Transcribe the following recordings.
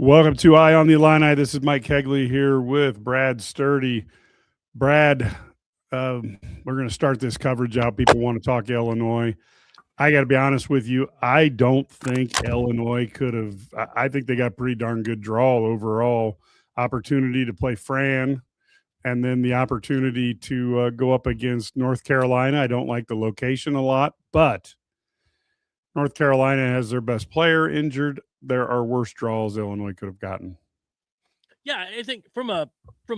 Welcome to Eye on the Illini. This is Mike Kegley here with Brad Sturdy. Brad, we're going to start this coverage out. People want to talk Illinois. I got to be honest with you. I don't think Illinois could have. I think they got pretty darn good draw overall. Opportunity to play Fran, and then the opportunity to go up against North Carolina. I don't like the location a lot, but North Carolina has their best player injured. There are worse draws Illinois could have gotten. Yeah, I think from a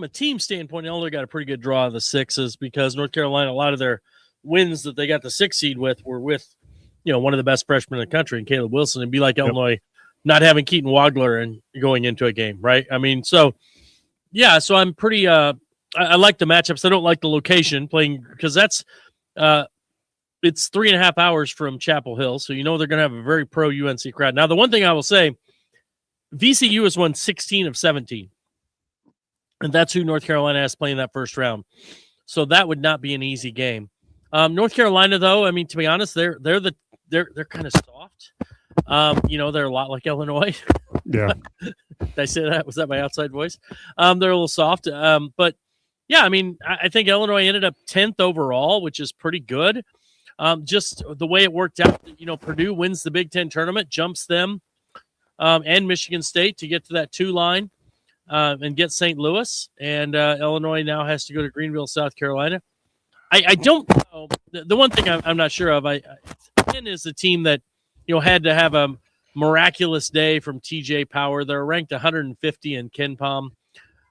team standpoint, Illinois got a pretty good draw of the sixes because North Carolina, a lot of their wins that they got the 6 seed with were with, one of the best freshmen in the country, and Caleb Wilson. It'd be like Illinois not having Keaton Wagler and going into a game, right? I mean, so I'm pretty. I like the matchups. I don't like the location playing because that's it's 3.5 hours from Chapel Hill, so they're going to have a very pro UNC crowd. Now, the one thing I will say, VCU has won 16 of 17, and that's who North Carolina has playing that first round. So that would not be an easy game. North Carolina, though, I mean, to be honest, they're kind of soft. They're a lot like Illinois. Yeah. Did I say that? Was that my outside voice? They're a little soft, but yeah, I mean, I think Illinois ended up 10th overall, which is pretty good. Just the way it worked out, Purdue wins the Big Ten tournament, jumps them and Michigan State to get to that 2 line and get St. Louis. And Illinois now has to go to Greenville, South Carolina. I don't know. The one thing I'm not sure of, Penn is a team that, had to have a miraculous day from TJ Power. They're ranked 150 in KenPom,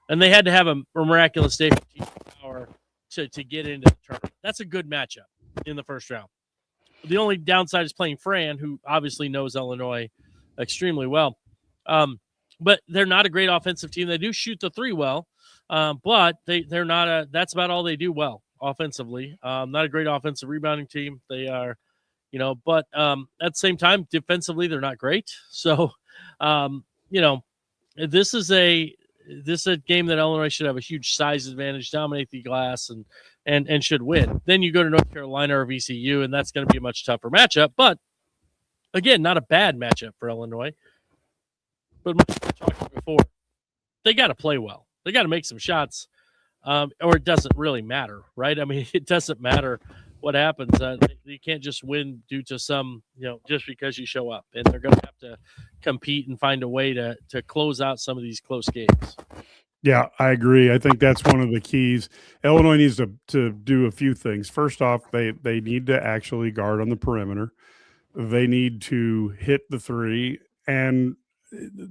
and they had to have a miraculous day from TJ Power to get into the tournament. That's a good matchup in the first round. The only downside is playing Fran, who obviously knows Illinois extremely well. But they're not a great offensive team. They do shoot the 3 well, but they're not that's about all they do well offensively. Not a great offensive rebounding team. They are, but at the same time, defensively, they're not great. So, this is a game that Illinois should have a huge size advantage, dominate the glass, and should win. Then you go to North Carolina or VCU, and that's going to be a much tougher matchup. But again, not a bad matchup for Illinois. But like we talked before, they got to play well. They got to make some shots, or it doesn't really matter, right? I mean, it doesn't matter what happens. You can't just win due to some, just because you show up. And they're going to have to compete and find a way to close out some of these close games. Yeah, I agree. I think that's one of the keys. Illinois needs to do a few things. First off, they need to actually guard on the perimeter. They need to hit the 3. And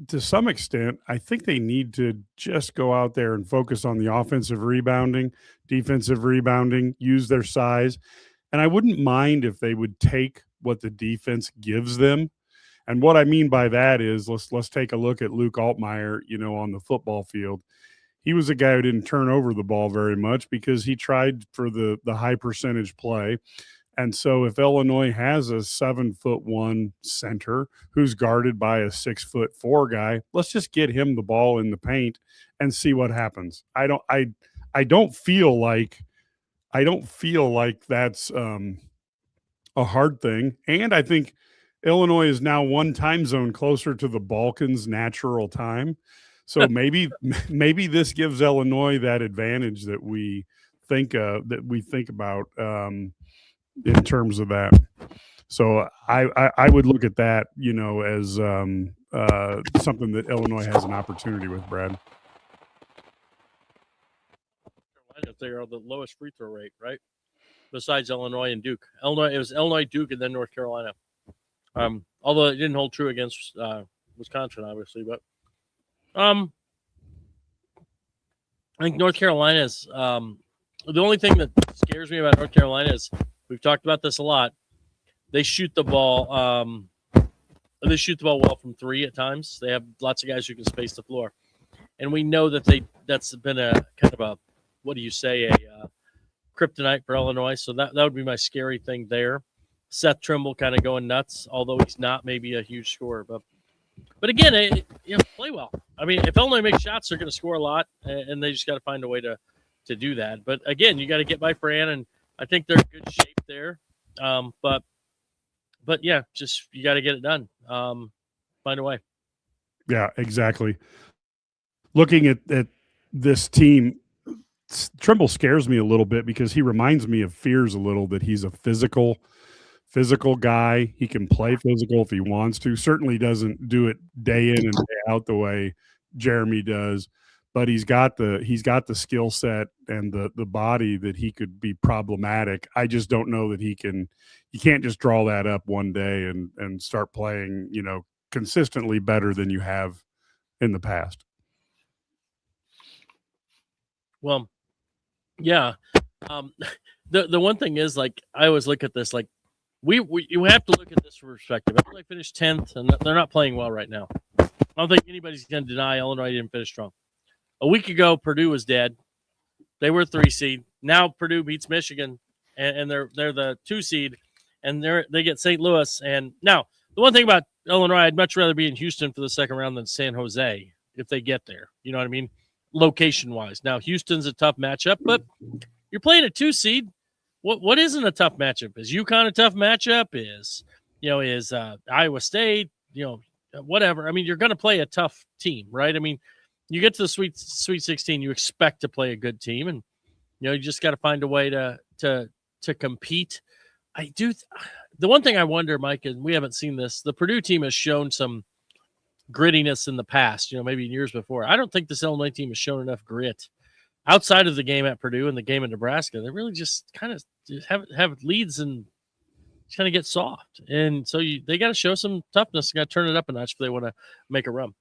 to some extent, I think they need to just go out there and focus on the offensive rebounding, defensive rebounding, use their size. And I wouldn't mind if they would take what the defense gives them. And what I mean by that is let's take a look at Luke Altmaier, on the football field. He was a guy who didn't turn over the ball very much because he tried for the high percentage play. And so if Illinois has a 7'1" center who's guarded by a 6'4" guy, let's just get him the ball in the paint and see what happens. I don't feel like that's a hard thing. And I think Illinois is now 1 time zone closer to the Balkans' natural time. So maybe this gives Illinois that advantage that we think about in terms of that. So I would look at that, as something that Illinois has an opportunity with, Brad. They are the lowest free throw rate, right? Besides Illinois and Duke. It was Illinois, Duke, and then North Carolina. Although it didn't hold true against Wisconsin, obviously, but I think North Carolina is the only thing that scares me about North Carolina is we've talked about this a lot. They shoot the ball. They shoot the ball well from 3 at times. They have lots of guys who can space the floor, and we know that that's been a kind of a kryptonite for Illinois. So that would be my scary thing there. Seth Trimble kind of going nuts, although he's not maybe a huge scorer, but again, play well. I mean, if Illinois makes shots, they're going to score a lot, and they just got to find a way to do that. But again, you got to get by Fran, and I think they're in good shape there. But yeah, just you got to get it done. Find a way. Yeah, exactly. Looking at this team, Trimble scares me a little bit because he reminds me of Fears a little, that he's a physical guy. He can play physical if he wants to. Certainly doesn't do it day in and day out the way Jeremy does, but he's got the skill set and the body that he could be problematic. I just don't know that you can't just draw that up one day and start playing, consistently better than you have in the past. Well, yeah. The one thing is, like, I always look at this, like, you have to look at this from perspective. Illinois finished 10th, and they're not playing well right now. I don't think anybody's going to deny Illinois didn't finish strong. A week ago, Purdue was dead. They were 3 seed. Now Purdue beats Michigan, and they're the 2 seed, and they get St. Louis. And now the one thing about Illinois, I'd much rather be in Houston for the second round than San Jose if they get there. You know what I mean? Location wise. Now Houston's a tough matchup, but you're playing a 2 seed. What isn't a tough matchup? Is UConn a tough matchup? Is Iowa State? Whatever. I mean, you're going to play a tough team, right? I mean, you get to the Sweet 16, you expect to play a good team, and you just got to find a way to compete. The one thing I wonder, Mike, and we haven't seen this, the Purdue team has shown some grittiness in the past, maybe in years before. I don't think this Illinois team has shown enough grit outside of the game at Purdue and the game in Nebraska. They really just kind of have leads and kind of get soft. And so they got to show some toughness. Got to turn it up a notch if they want to make a run.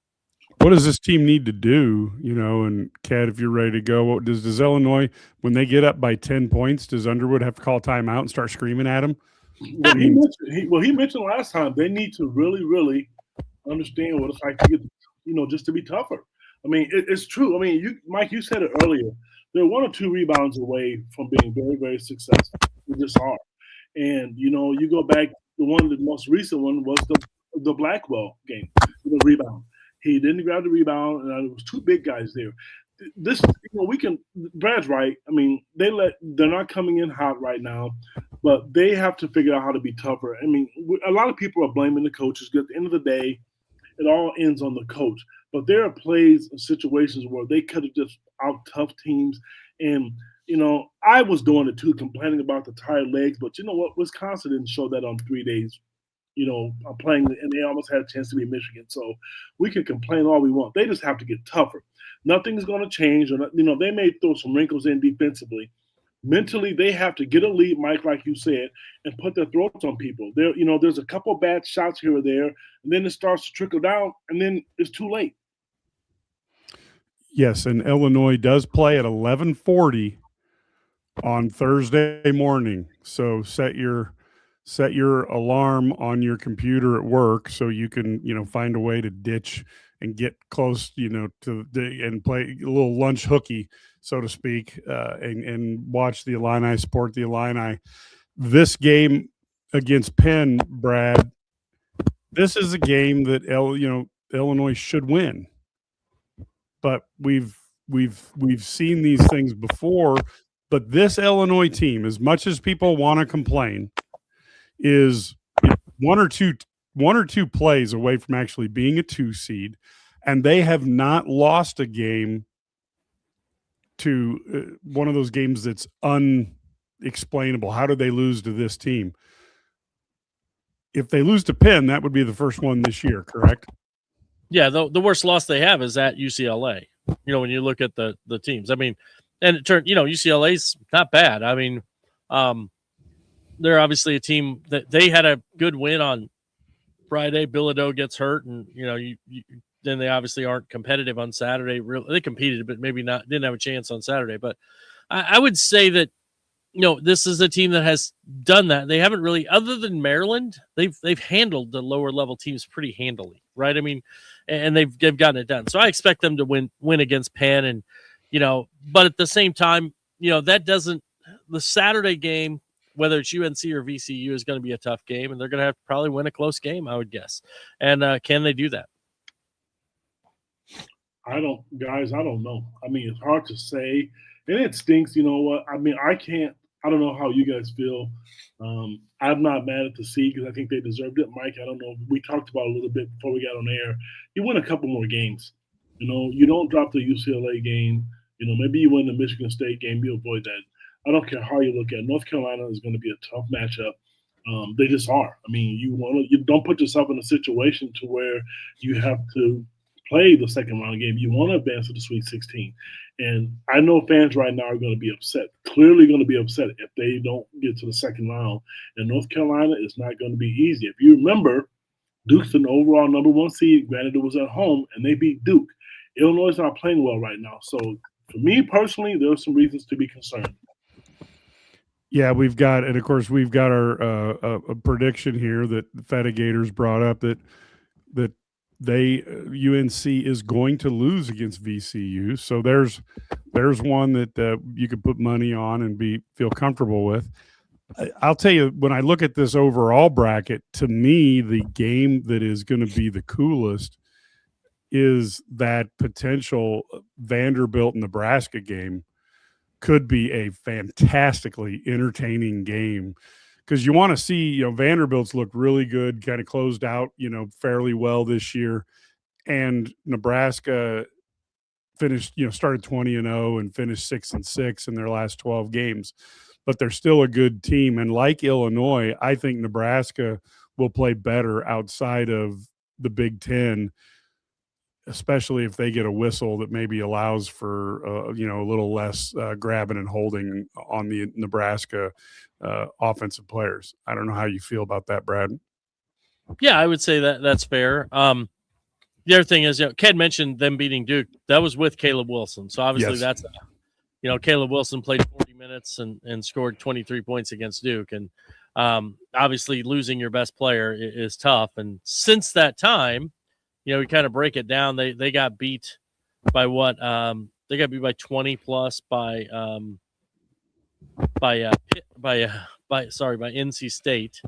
What does this team need to do? And Kat, if you're ready to go, does Illinois, when they get up by 10 points, does Underwood have to call timeout and start screaming at him? Well, he mentioned last time they need to really, really understand what it's like to get, just to be tougher. I mean, it's true. I mean, Mike, you said it earlier. They're 1 or 2 rebounds away from being very, very successful. They just are. And, you go back, the most recent one was the Blackwell game, the rebound. He didn't grab the rebound, and there was 2 big guys there. This, Brad's right. I mean, they're not coming in hot right now, but they have to figure out how to be tougher. I mean, a lot of people are blaming the coaches. At the end of the day, it all ends on the coach. But there are plays and situations where they could have just out-tough teams. And, I was doing it too, complaining about the tired legs. But you know what? Wisconsin didn't show that on 3 days, playing, and they almost had a chance to be Michigan. So we can complain all we want. They just have to get tougher. Nothing's going to change. They may throw some wrinkles in defensively. Mentally, they have to get a lead, Mike, like you said, and put their throats on people. There's a couple bad shots here or there, and then it starts to trickle down, and then it's too late. Yes, and Illinois does play at 11:40 on Thursday morning. So set your alarm on your computer at work so you can find a way to ditch and get close and play a little lunch hooky, so to speak, and watch the Illini, support the Illini. This game against Penn, Brad, this is a game that Illinois should win. But we've seen these things before. But this Illinois team, as much as people want to complain, is one or two plays away from actually being a 2 seed, and they have not lost a game to one of those games that's unexplainable. How did they lose to this team? If they lose to Penn, that would be the first one this year, correct? Yeah, the worst loss they have is at UCLA. When you look at the teams, I mean, and it turned, UCLA's not bad. I mean, they're obviously a team that they had a good win on Friday. Bilodeau gets hurt, and then they obviously aren't competitive on Saturday. They competed, but maybe didn't have a chance on Saturday. But I would say that this is a team that has done that. They haven't really, other than Maryland, they've handled the lower level teams pretty handily, right? I mean, and they've gotten it done. So I expect them to win against Penn, and but at the same time, that doesn't, the Saturday game, whether it's UNC or VCU, is going to be a tough game, and they're going to have to probably win a close game, I would guess. And can they do that? I don't know. I mean, it's hard to say, and it stinks. You know what? I mean, I can't I don't know how you guys feel. I'm not mad at the seed because I think they deserved it. Mike, I don't know. We talked about it a little bit before we got on air. You win a couple more games. You don't drop the UCLA game. Maybe you win the Michigan State game. You avoid that. I don't care how you look at it. North Carolina is going to be a tough matchup. They just are. I mean, you don't put yourself in a situation to where you have to play the second round game. You want to advance to the Sweet 16. And I know fans right now are going to be upset, clearly going to be upset if they don't get to the second round. And North Carolina is not going to be easy. If you remember, Duke's an overall number 1 seed. Granted, it was at home, and they beat Duke. Illinois is not playing well right now. So for me personally, there are some reasons to be concerned. Yeah, we've got our a prediction here that the Fatigators brought up that UNC is going to lose against VCU. So there's one that you could put money on and feel comfortable with. I'll tell you, when I look at this overall bracket, to me, the game that is going to be the coolest is that potential Vanderbilt-Nebraska game. Could be a fantastically entertaining game because you want to see, Vanderbilt's looked really good, kind of closed out, fairly well this year. And Nebraska finished, started 20-0 and finished 6-6 in their last 12 games. But they're still a good team. And like Illinois, I think Nebraska will play better outside of the Big Ten, especially if they get a whistle that maybe allows for, a little less grabbing and holding on the Nebraska offensive players. I don't know how you feel about that, Brad. Yeah, I would say that's fair. The other thing is, Ken mentioned them beating Duke. That was with Caleb Wilson. So obviously that's, Caleb Wilson played 40 minutes and scored 23 points against Duke. And obviously losing your best player is tough. And since that time, we kind of break it down. They got beat by what? They got beat by 20 plus by NC State.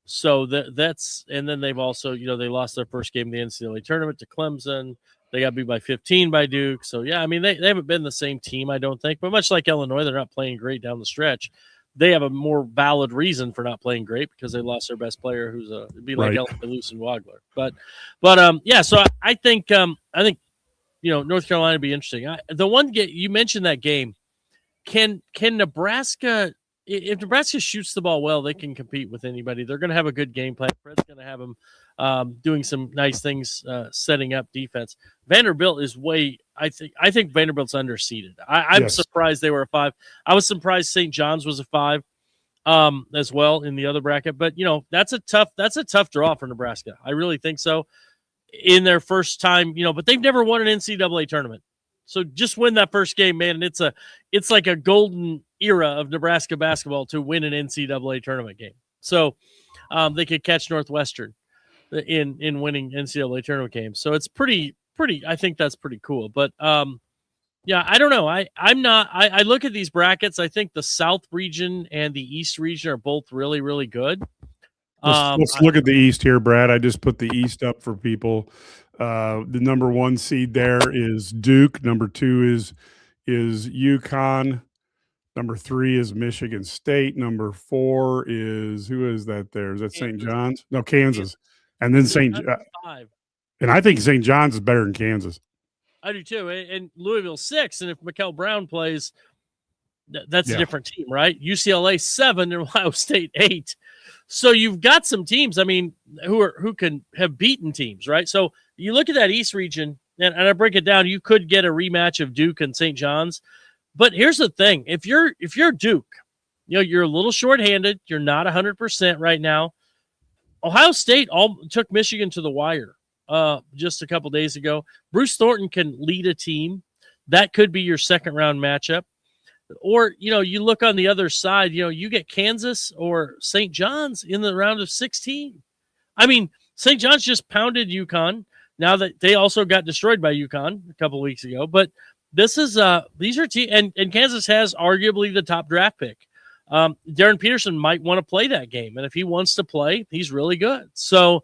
So that's, and then they've also, they lost their first game in the NCAA tournament to Clemson. They got beat by 15 by Duke. So yeah, I mean, they haven't been the same team, I don't think. But much like Illinois, they're not playing great down the stretch. They have a more valid reason for not playing great because they lost their best player, who's it'd be like Lucien Wagler. But yeah. So I think North Carolina would be interesting. The one you mentioned that game. Can Nebraska? If Nebraska shoots the ball well, they can compete with anybody. They're going to have a good game plan. Fred's going to have them doing some nice things, setting up defense. Vanderbilt is I think Vanderbilt's underseeded. I'm surprised they were a 5. I was surprised St. John's was a 5 as well in the other bracket. But that's a tough draw for Nebraska. I really think so. In their first time, but they've never won an NCAA tournament. So just win that first game, man. And it's like a golden era of Nebraska basketball to win an NCAA tournament game. So they could catch Northwestern in winning NCAA tournament games. So it's pretty. I think that's pretty cool. But yeah, I don't know. I look at these brackets. I think the South region and the East region are both really, really good. Let's look at the East here, Brad. I just put the East up for people. The number 1 seed there is Duke. Number 2 is UConn. Number 3 is Michigan State. Number 4 is, who is that there? Is that St. John's? No, Kansas. And then and I think St. John's is better than Kansas. I do too. And Louisville 6. And if Mikel Brown plays, that's a different team, right? UCLA 7 and Ohio State 8. So you've got some teams, I mean, who can have beaten teams, right? So you look at that East region, and I break it down, you could get a rematch of Duke and St. John's. But here's the thing. If you're Duke, you're a little shorthanded. You're not 100% right now. Ohio State took Michigan to the wire just a couple days ago. Bruce Thornton can lead a team. That could be your second-round matchup. Or, you look on the other side, you get Kansas or St. John's in the round of 16. I mean, St. John's just pounded UConn. Now that they also got destroyed by UConn a couple weeks ago. But this is these are and Kansas has arguably the top draft pick. Darren Peterson might want to play that game. And if he wants to play, he's really good. So,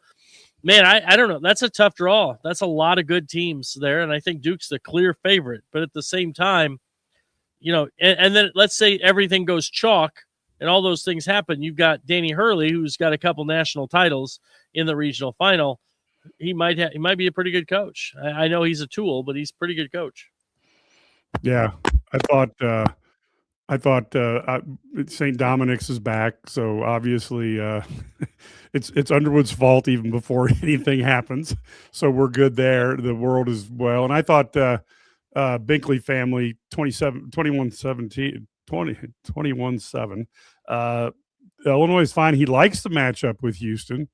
man, I don't know. That's a tough draw. That's a lot of good teams there. And I think Duke's the clear favorite. But at the same time, and then let's say everything goes chalk and all those things happen. You've got Danny Hurley, who's got a couple national titles in the regional final. He might be a pretty good coach. I know he's a tool, but he's a pretty good coach. Yeah, I thought St. Dominic's is back, so obviously it's Underwood's fault even before anything happens. So we're good there. The world is well, and I thought Binkley family 21-7. Illinois is fine. He likes the matchup with Houston,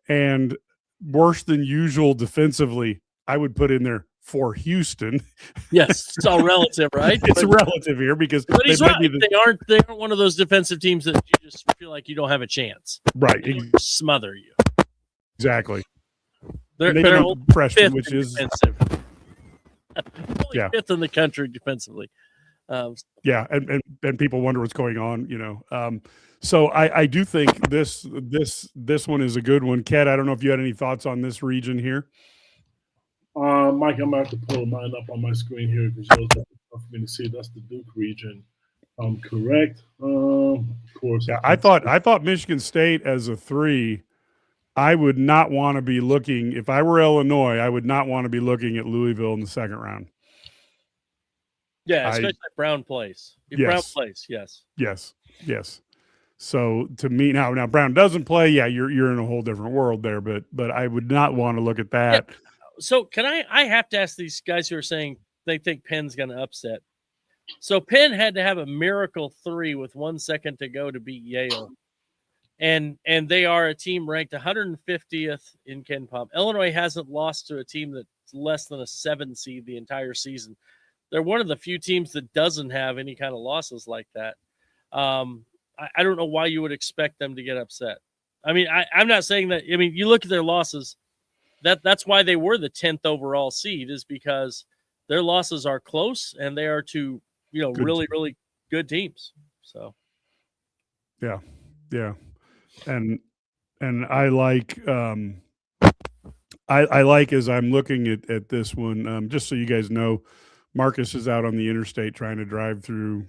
and worse than usual defensively, I would put in there for Houston. Yes, it's all relative, right? It's relative here because but he's right. They they aren't one of those defensive teams that you just feel like you don't have a chance. Right. They smother you. Exactly. They're freshman, which is defensive. Fifth in the country defensively. Yeah, and people wonder what's going on, So I do think this one is a good one. Kat, I don't know if you had any thoughts on this region here. Mike, I'm going to have to pull mine up on my screen here because it's tough for me to see. That's the Duke region. Correct. Of course. Yeah, I thought Michigan State as a 3. I would not want to be looking. If I were Illinois, I would not want to be looking at Louisville in the second round. Yeah, especially Brown plays. Yes. Brown plays, yes. Yes. So to me now Brown doesn't play. Yeah, you're in a whole different world there. But I would not want to look at that. Yeah. So can I have to ask these guys who are saying they think Penn's going to upset. So Penn had to have a miracle 3 with 1 second to go to beat Yale. And they are a team ranked 150th in KenPom. Illinois hasn't lost to a team that's less than a 7 seed the entire season. They're one of the few teams that doesn't have any kind of losses like that. I don't know why you would expect them to get upset. I mean, I'm not saying that. I mean, you look at their losses. That's why they were the 10th overall seed, is because their losses are close and they are to really good teams. So, yeah, and I like I like as I'm looking at this one. Just so you guys know, Marcus is out on the interstate trying to drive through.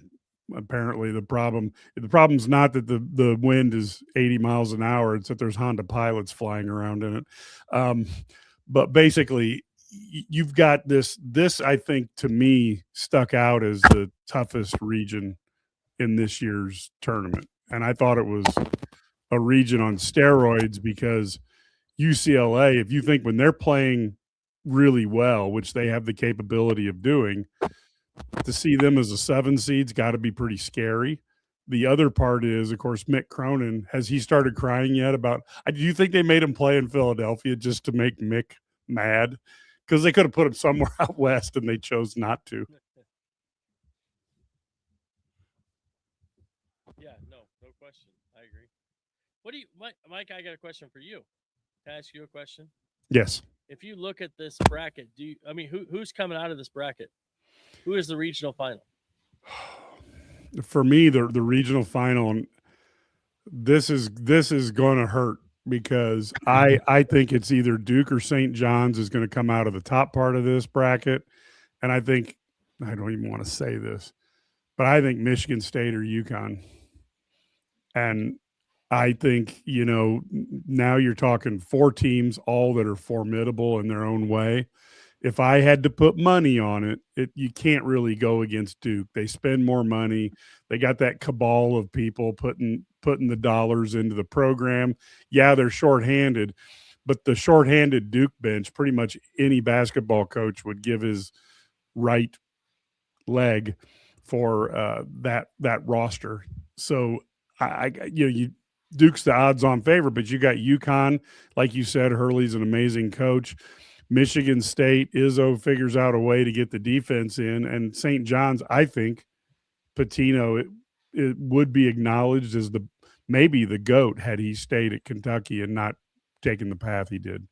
Apparently the problem's not that the wind is 80 miles an hour. It's that there's Honda pilots flying around in it. But basically you've got this, I think to me stuck out as the toughest region in this year's tournament. And I thought it was a region on steroids because UCLA, if you think when they're playing really well, which they have the capability of doing, to see them as a 7 seed's got to be pretty scary. The other part is, of course, Mick Cronin. Has he started crying yet about? Do you think they made him play in Philadelphia just to make Mick mad? Because they could have put him somewhere out west, and they chose not to. Yeah, no question. I agree. What do you, Mike? I got a question for you. Can I ask you a question? Yes. If you look at this bracket, who's coming out of this bracket? Who is the regional final? For me, the regional final, this is going to hurt because I think it's either Duke or St. John's is going to come out of the top part of this bracket, and I think I don't even want to say this, but I think Michigan State or UConn, and I think now you're talking 4 teams, all that are formidable in their own way. If I had to put money on it, you can't really go against Duke. They spend more money. They got that cabal of people putting the dollars into the program. Yeah, they're shorthanded, but the shorthanded Duke bench, pretty much any basketball coach would give his right leg for that roster. So Duke's the odds-on favorite, but you got UConn, like you said. Hurley's an amazing coach. Michigan State, Izzo figures out a way to get the defense in, and St. John's, I think, Pitino, it would be acknowledged as maybe the GOAT had he stayed at Kentucky and not taken the path he did.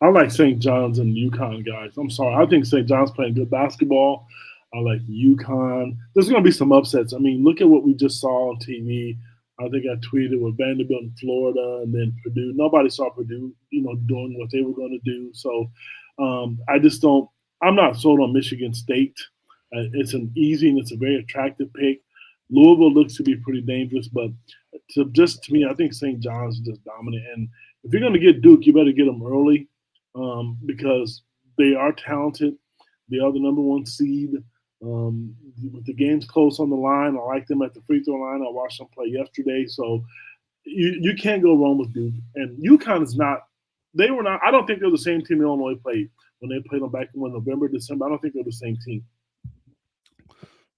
I like St. John's and UConn guys. I'm sorry. I think St. John's playing good basketball. I like UConn. There's going to be some upsets. I mean, look at what we just saw on TV. I think I tweeted with Vanderbilt in Florida and then Purdue. Nobody saw Purdue, doing what they were going to do. So I'm not sold on Michigan State. It's an easy and it's a very attractive pick. Louisville looks to be pretty dangerous, but to me, I think St. John's is just dominant. And if you're going to get Duke, you better get them early because they are talented. They are the number one seed. With the game's close on the line, I like them at the free throw line. I watched them play yesterday, so you can't go wrong with Duke. And UConn is not. They were not. I don't think they're the same team Illinois played when they played them back in November, December. I don't think they're the same team.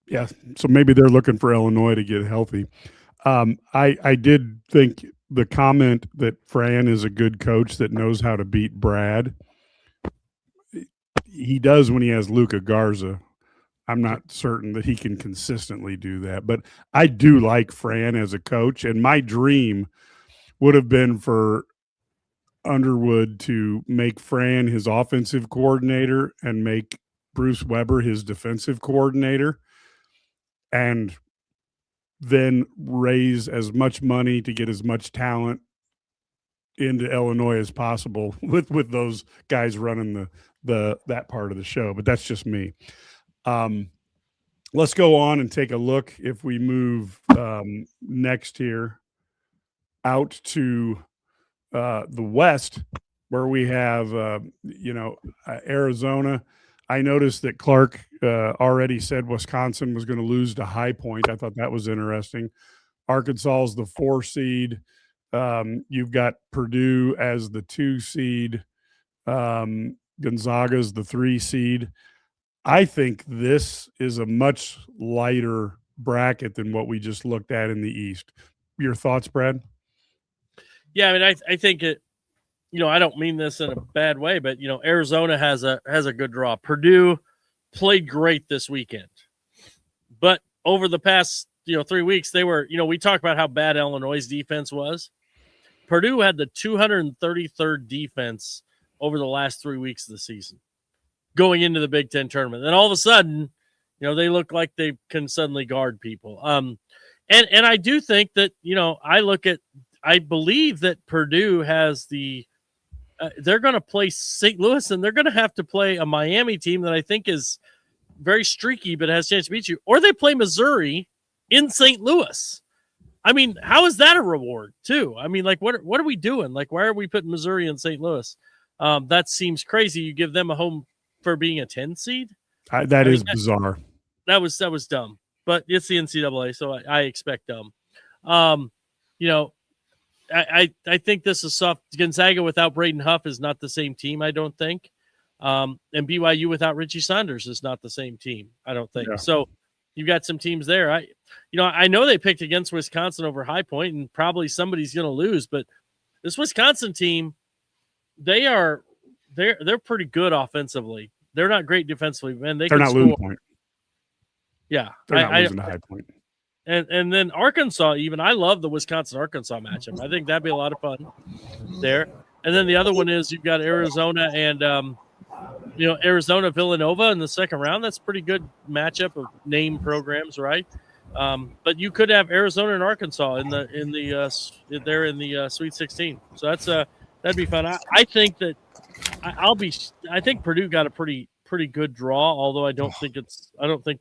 Yeah, so maybe they're looking for Illinois to get healthy. I did think the comment that Fran is a good coach that knows how to beat Brad. He does when he has Luka Garza. I'm not certain that he can consistently do that, but I do like Fran as a coach, and my dream would have been for Underwood to make Fran his offensive coordinator and make Bruce Weber his defensive coordinator, and then raise as much money to get as much talent into Illinois as possible with those guys running that part of the show. But that's just me. Let's go on and take a look, if we move next here out to the West, where we have Arizona. I noticed that Clark already said Wisconsin was going to lose to High Point. I thought that was interesting. Arkansas is the 4 seed. You've got Purdue as the 2 seed. Gonzaga's the 3 seed. I think this is a much lighter bracket than what we just looked at in the East. Your thoughts, Brad? Yeah, I mean, I think it. I don't mean this in a bad way, but Arizona has a good draw. Purdue played great this weekend, but over the past 3 weeks, they were we talked about how bad Illinois' defense was. Purdue had the 233rd defense over the last 3 weeks of the season, going into the Big Ten tournament. Then all of a sudden, they look like they can suddenly guard people. And I do think that I believe that Purdue has they're going to play St. Louis, and they're going to have to play a Miami team that I think is very streaky but has a chance to beat you. Or they play Missouri in St. Louis. I mean, how is that a reward, too? I mean, like, what are we doing? Like, why are we putting Missouri in St. Louis? That seems crazy. You give them a home for being a 10 seed? That is bizarre. That was dumb. But it's the NCAA, so I expect dumb. I think this is soft. Gonzaga without Braden Huff is not the same team, I don't think. And BYU without Richie Saunders is not the same team, I don't think. Yeah. So you've got some teams there. I know they picked against Wisconsin over High Point, and probably somebody's going to lose. But this Wisconsin team, they're pretty good offensively. They're not great defensively, man. They're not losing Point. Yeah, they're not losing to High Point. And then Arkansas, even I love the Wisconsin-Arkansas matchup. I think that'd be a lot of fun there. And then the other one is you've got Arizona and Arizona-Villanova in the second round. That's a pretty good matchup of name programs, right? But you could have Arizona and Arkansas in the Sweet 16. So that'd be fun. I think that I think Purdue got a pretty good draw, although I don't think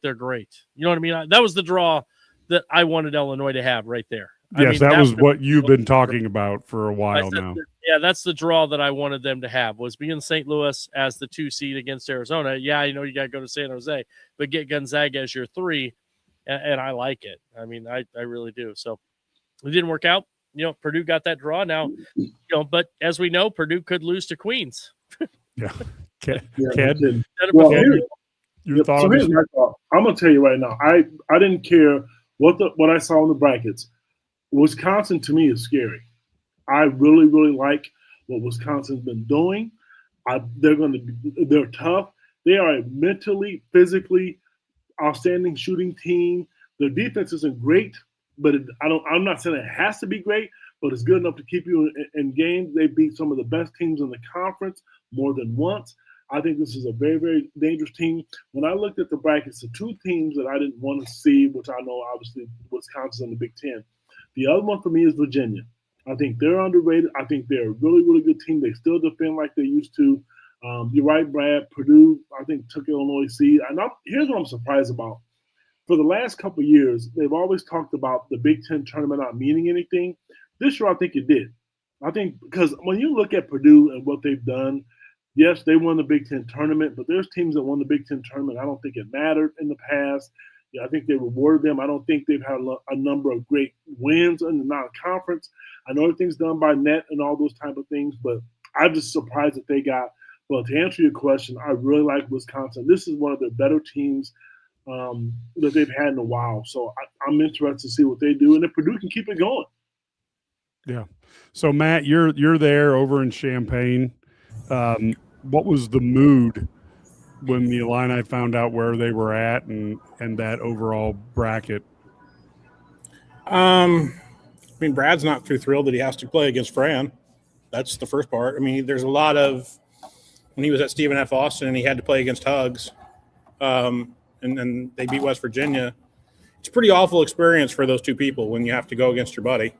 they're great. You know what I mean? That was the draw that I wanted Illinois to have right there. Yes, that was what you've been talking about for a while now. That's the draw that I wanted them to have, was being St. Louis as the 2 seed against Arizona. Yeah, you got to go to San Jose, but get Gonzaga as your 3, and I like it. I mean, I really do. So it didn't work out. Purdue got that draw now. But as we know, Purdue could lose to Queens. Yeah. Well, your thought? So here's my thought. I'm gonna tell you right now. I didn't care what I saw in the brackets. Wisconsin to me is scary. I really, really like what Wisconsin's been doing. They're tough. They are a mentally, physically outstanding shooting team. Their defense isn't great, but I'm not saying it has to be great, but it's good enough to keep you in games. They beat some of the best teams in the conference more than once. I think this is a very, very dangerous team. When I looked at the brackets, the 2 teams that I didn't want to see, which I know obviously Wisconsin in the Big Ten. The other one for me is Virginia. I think they're underrated. I think they're a really, really good team. They still defend like they used to. You're right, Brad. Purdue, I think, took Illinois seed. And here's what I'm surprised about. for the last couple of years, they've always talked about the Big Ten tournament not meaning anything. This year, I think it did. I think because when you look at Purdue and what they've done, yes, they won the Big Ten tournament, but there's teams that won the Big Ten tournament. I don't think it mattered in the past. Yeah, I think they rewarded them. I don't think they've had a number of great wins in the non-conference. I know everything's done by net and all those type of things, but I'm just surprised that they got. But to answer your question, I really like Wisconsin. This is one of their better teams that they've had in a while. So I'm interested to see what they do, and if Purdue can keep it going. Yeah. So Matt, you're there over in Champaign. What was the mood when the Illini found out where they were at and that overall bracket? I mean, Brad's not too thrilled that he has to play against Fran. That's the first part. I mean, there's a lot of when he was at Stephen F. Austin and he had to play against Hugs, and then they beat West Virginia. It's a pretty awful experience for those two people when you have to go against your buddy.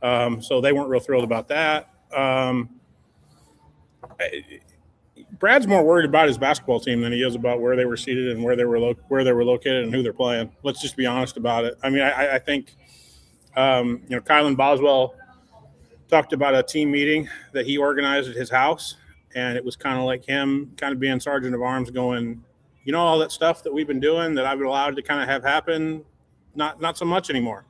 So they weren't real thrilled about that. Brad's more worried about his basketball team than he is about where they were seated and where they were located and who they're playing. Let's just be honest about it. I mean, I think Kylan Boswell talked about a team meeting that he organized at his house, and it was kind of like him kind of being sergeant of arms going, all that stuff that we've been doing that I've been allowed to kind of have happen, not so much anymore.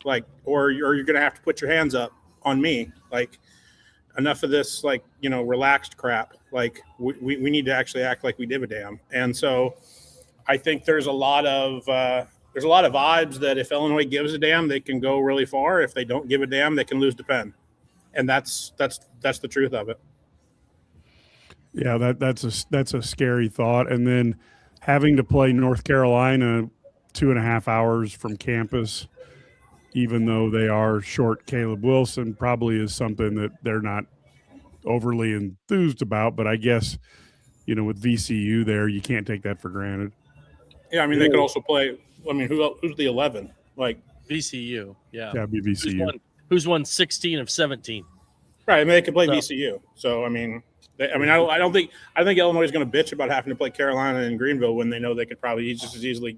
Like, or you're going to have to put your hands up on me. Like, enough of this, relaxed crap. Like, we need to actually act like we give a damn. And so I think there's a lot of vibes that if Illinois gives a damn, they can go really far. If they don't give a damn, they can lose to Penn. And that's the truth of it. Yeah, that's a scary thought. And then having to play North Carolina 2.5 hours from campus, even though they are short Caleb Wilson, probably is something that they're not overly enthused about. But I guess, with VCU there, you can't take that for granted. Yeah, I mean, they could also play. I mean, who's the 11? Like VCU, yeah. That'd be VCU. Who's won 16 of 17? Right. I mean, they could play VCU. So, I mean, I think Illinois is going to bitch about having to play Carolina and Greenville when they know they could probably just as easily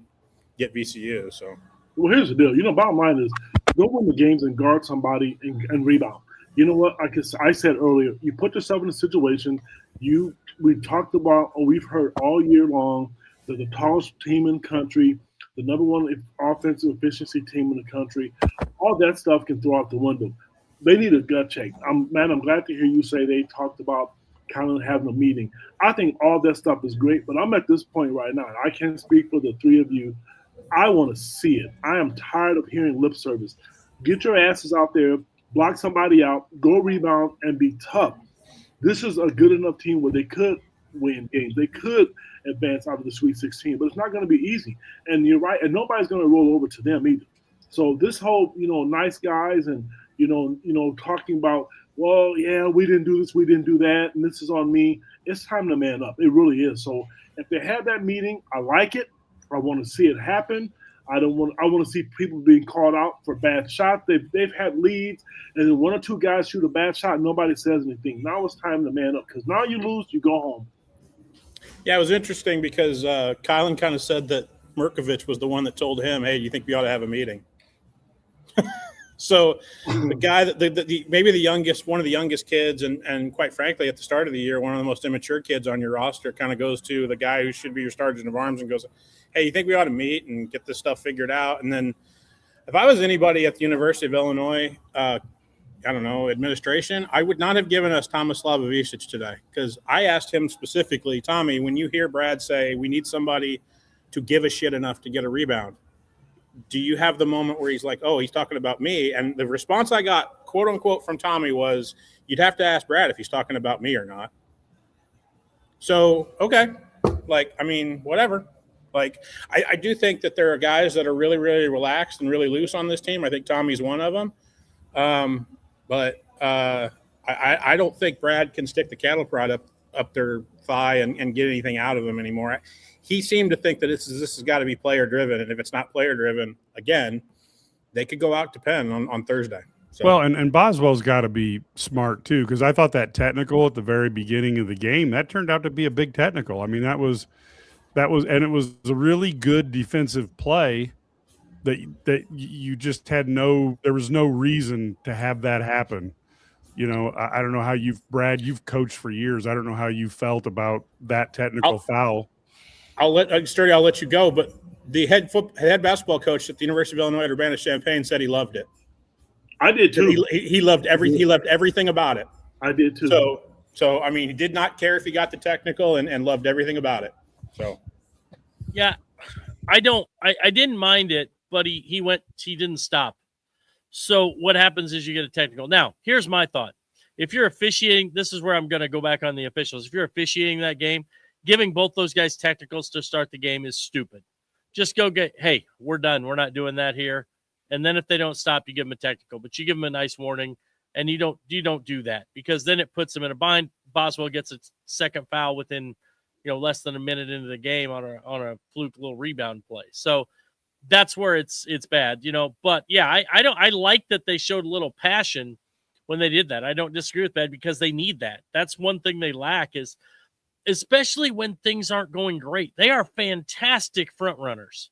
get VCU. So. Well, here's the deal. Bottom line is go win the games and guard somebody and rebound. You know what? I said earlier, you put yourself in a situation. We talked about, or we've heard all year long, that the tallest team in the country, the number one offensive efficiency team in the country, all that stuff can throw out the window. They need a gut check. I'm glad to hear you say they talked about kind of having a meeting. I think all that stuff is great, but I'm at this point right now. I can't speak for the three of you. I want to see it. I am tired of hearing lip service. Get your asses out there, block somebody out, go rebound, and be tough. This is a good enough team where they could win games. They could advance out of the Sweet 16, but it's not going to be easy. And you're right, and nobody's going to roll over to them either. So this whole, nice guys and, talking about, well, yeah, we didn't do this, we didn't do that, and this is on me. It's time to man up. It really is. So if they have that meeting, I like it. I want to see it happen. I want to see people being called out for bad shots. They've had leads, and then one or two guys shoot a bad shot, and nobody says anything. Now it's time to man up, because now you lose, you go home. Yeah, it was interesting because Kylan kind of said that Mirkovich was the one that told him, "Hey, you think we ought to have a meeting?" So the guy that maybe the youngest, one of the youngest kids, and quite frankly, at the start of the year, one of the most immature kids on your roster, kind of goes to the guy who should be your sergeant of arms and goes, "Hey, you think we ought to meet and get this stuff figured out?" And then, if I was anybody at the University of Illinois, administration, I would not have given us Thomas Slavovicic today, because I asked him specifically, Tommy, when you hear Brad say we need somebody to give a shit enough to get a rebound, do you have the moment where he's like, oh, he's talking about me? And the response I got, quote unquote, from Tommy was, you'd have to ask Brad if he's talking about me or not. So, okay. Whatever. I do think that there are guys that are really, really relaxed and really loose on this team. I think Tommy's one of them. But I don't think Brad can stick the cattle prod up their thigh and get anything out of them anymore. He seemed to think that this has got to be player driven, and if it's not player driven, again, they could go out to Penn on Thursday. So. Well, and Boswell's got to be smart too, because I thought that technical at the very beginning of the game, that turned out to be a big technical. I mean, that was And it was a really good defensive play that you just had there was no reason to have that happen. You know, I don't know how you've coached for years. I don't know how you felt about that technical foul. I'll let you go, but the head basketball coach at the University of Illinois at Urbana-Champaign said he loved it. I did too. He loved everything. He loved everything about it. I did too. So I mean, he did not care if he got the technical and loved everything about it. So, yeah, I didn't mind it, but he didn't stop. So what happens is you get a technical. Now, here's my thought. If you're officiating, this is where I'm going to go back on the officials. If you're officiating that game, giving both those guys technicals to start the game is stupid. Just go hey, we're done. We're not doing that here. And then if they don't stop, you give them a technical, but you give them a nice warning, and you don't do that, because then it puts them in a bind. Boswell gets a second foul within, less than a minute into the game on a fluke little rebound play. So that's where it's bad, But yeah, I like that they showed a little passion when they did that. I don't disagree with that, because they need that. That's one thing they lack, is especially when things aren't going great. They are fantastic front runners.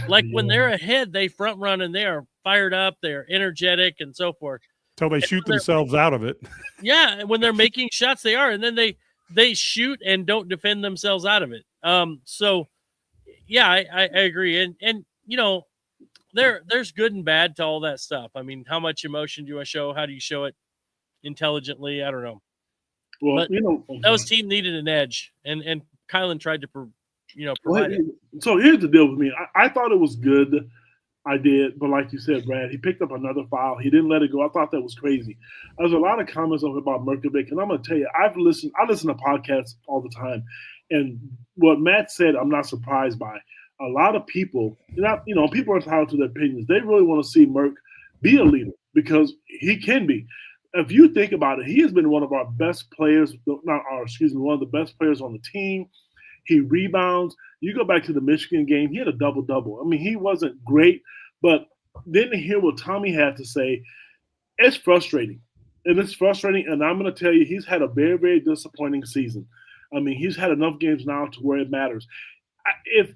Like when they're ahead, they front run and they are fired up, they're energetic and so forth. Till they shoot themselves out of it. Yeah, and when they're making shots, they are, and then they shoot and don't defend themselves out of it. So yeah, I agree, and there's good and bad to all that stuff. I mean, how much emotion do you want to show? How do you show it intelligently? I don't know. Well, but those team needed an edge, and Kylan tried to provide it. So here's the deal with me. I thought it was good. I did, but like you said, Brad, he picked up another foul. He didn't let it go. I thought that was crazy. There's a lot of comments about Merkovic, and I'm going to tell you, I listen to podcasts all the time, and what Matt said, I'm not surprised by. A lot of people, people are entitled to their opinions. They really want to see Merk be a leader, because he can be. If you think about it, he has been one of our best players, one of the best players on the team. He rebounds. You go back to the Michigan game, he had a double-double. I mean, he wasn't great, but then to hear what Tommy had to say, it's frustrating. And it's frustrating, and I'm going to tell you, he's had a very, very disappointing season. I mean, he's had enough games now to where it matters. If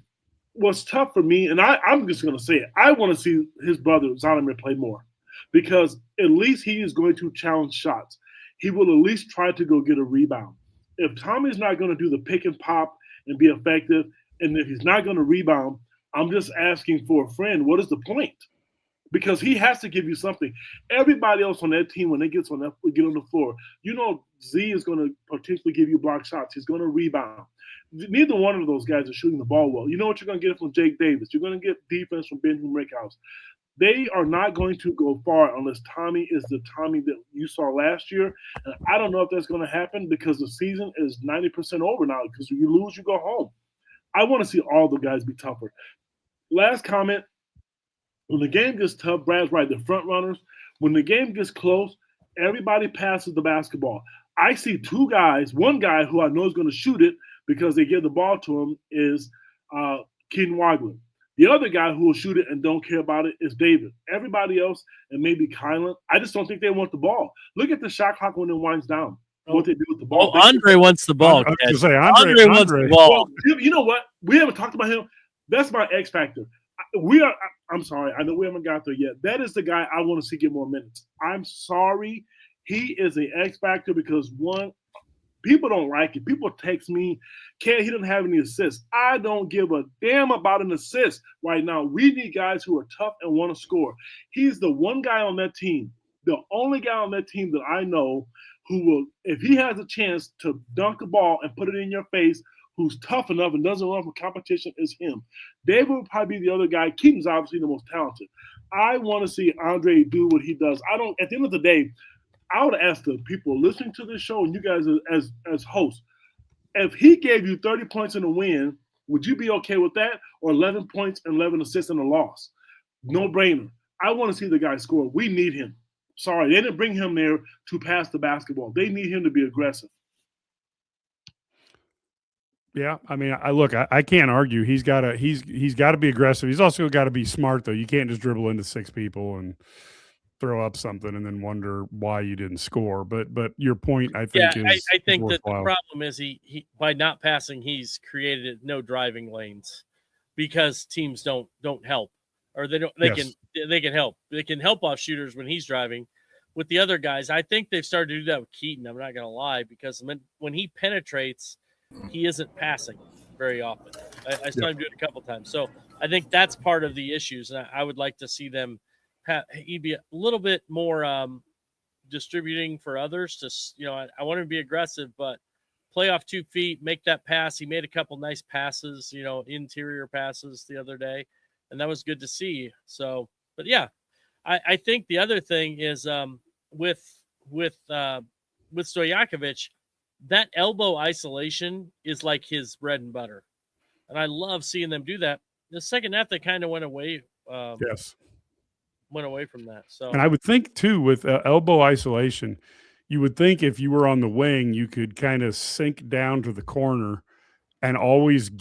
what's tough for me, and I'm just going to say it, I want to see his brother, Zonomer, play more, because at least he is going to challenge shots. He will at least try to go get a rebound. If Tommy's not going to do the pick and pop and be effective, and if he's not going to rebound, I'm just asking for a friend. What is the point? Because he has to give you something. Everybody else on that team, when they get on the floor, Z is going to potentially give you block shots. He's going to rebound. Neither one of those guys are shooting the ball well. You know what you're going to get from Jake Davis. You're going to get defense from Benjamin Rickhouse. They are not going to go far unless Tommy is the Tommy that you saw last year. And I don't know if that's going to happen, because the season is 90% over now, because you lose, you go home. I want to see all the guys be tougher. Last comment, when the game gets tough, Brad's right, the front runners. When the game gets close, everybody passes the basketball. I see two guys, one guy who I know is going to shoot it because they give the ball to him is Keaton Wagler. The other guy who will shoot it and don't care about it is David. Everybody else, and maybe Kylan, I just don't think they want the ball. Look at the shot clock when it winds down. What they do with the ball. Andre wants the ball. I was going to say, Andre wants the ball. Well, you know what? We haven't talked about him. That's my X factor. I'm sorry. I know we haven't got there yet. That is the guy I want to see get more minutes. I'm sorry. He is an X factor because, one, people don't like it. People text me, he didn't have any assists. I don't give a damn about an assist right now. We need guys who are tough and want to score. He's the one guy on that team, the only guy on that team that I know who will, if he has a chance to dunk a ball and put it in your face, who's tough enough and doesn't run for competition, is him. David would probably be the other guy. Keaton's obviously the most talented. I want to see Andre do what he does. At the end of the day, I would ask the people listening to this show and you guys as hosts, if he gave you 30 points in a win, would you be okay with that? Or 11 points and 11 assists in a loss? No brainer. I want to see the guy score. We need him. Sorry, they didn't bring him there to pass the basketball. They need him to be aggressive. Yeah, I mean, I can't argue. He's got to be aggressive. He's also got to be smart, though. You can't just dribble into six people, and throw up something and then wonder why you didn't score. But your point, I Yeah, think, is I think that the worthwhile. problem is he by not passing, he's created no driving lanes because teams don't help, or they Yes. can help. They can help off shooters when he's driving. With the other guys, I think they've started to do that with Keaton. I'm not going to lie, because when he penetrates, he isn't passing very often. I saw him do it a couple times. So I think that's part of the issues. And I would like to see them he'd be a little bit more distributing for others to, I want him to be aggressive, but play off 2 feet, make that pass. He made a couple nice passes, interior passes the other day, and that was good to see. So, but yeah, I think the other thing is with Stojakovic, that elbow isolation is like his bread and butter, and I love seeing them do that. The second half, they kind of went away. Yes. Went away from that. So, and I would think too, with elbow isolation, you would think if you were on the wing, you could kind of sink down to the corner and always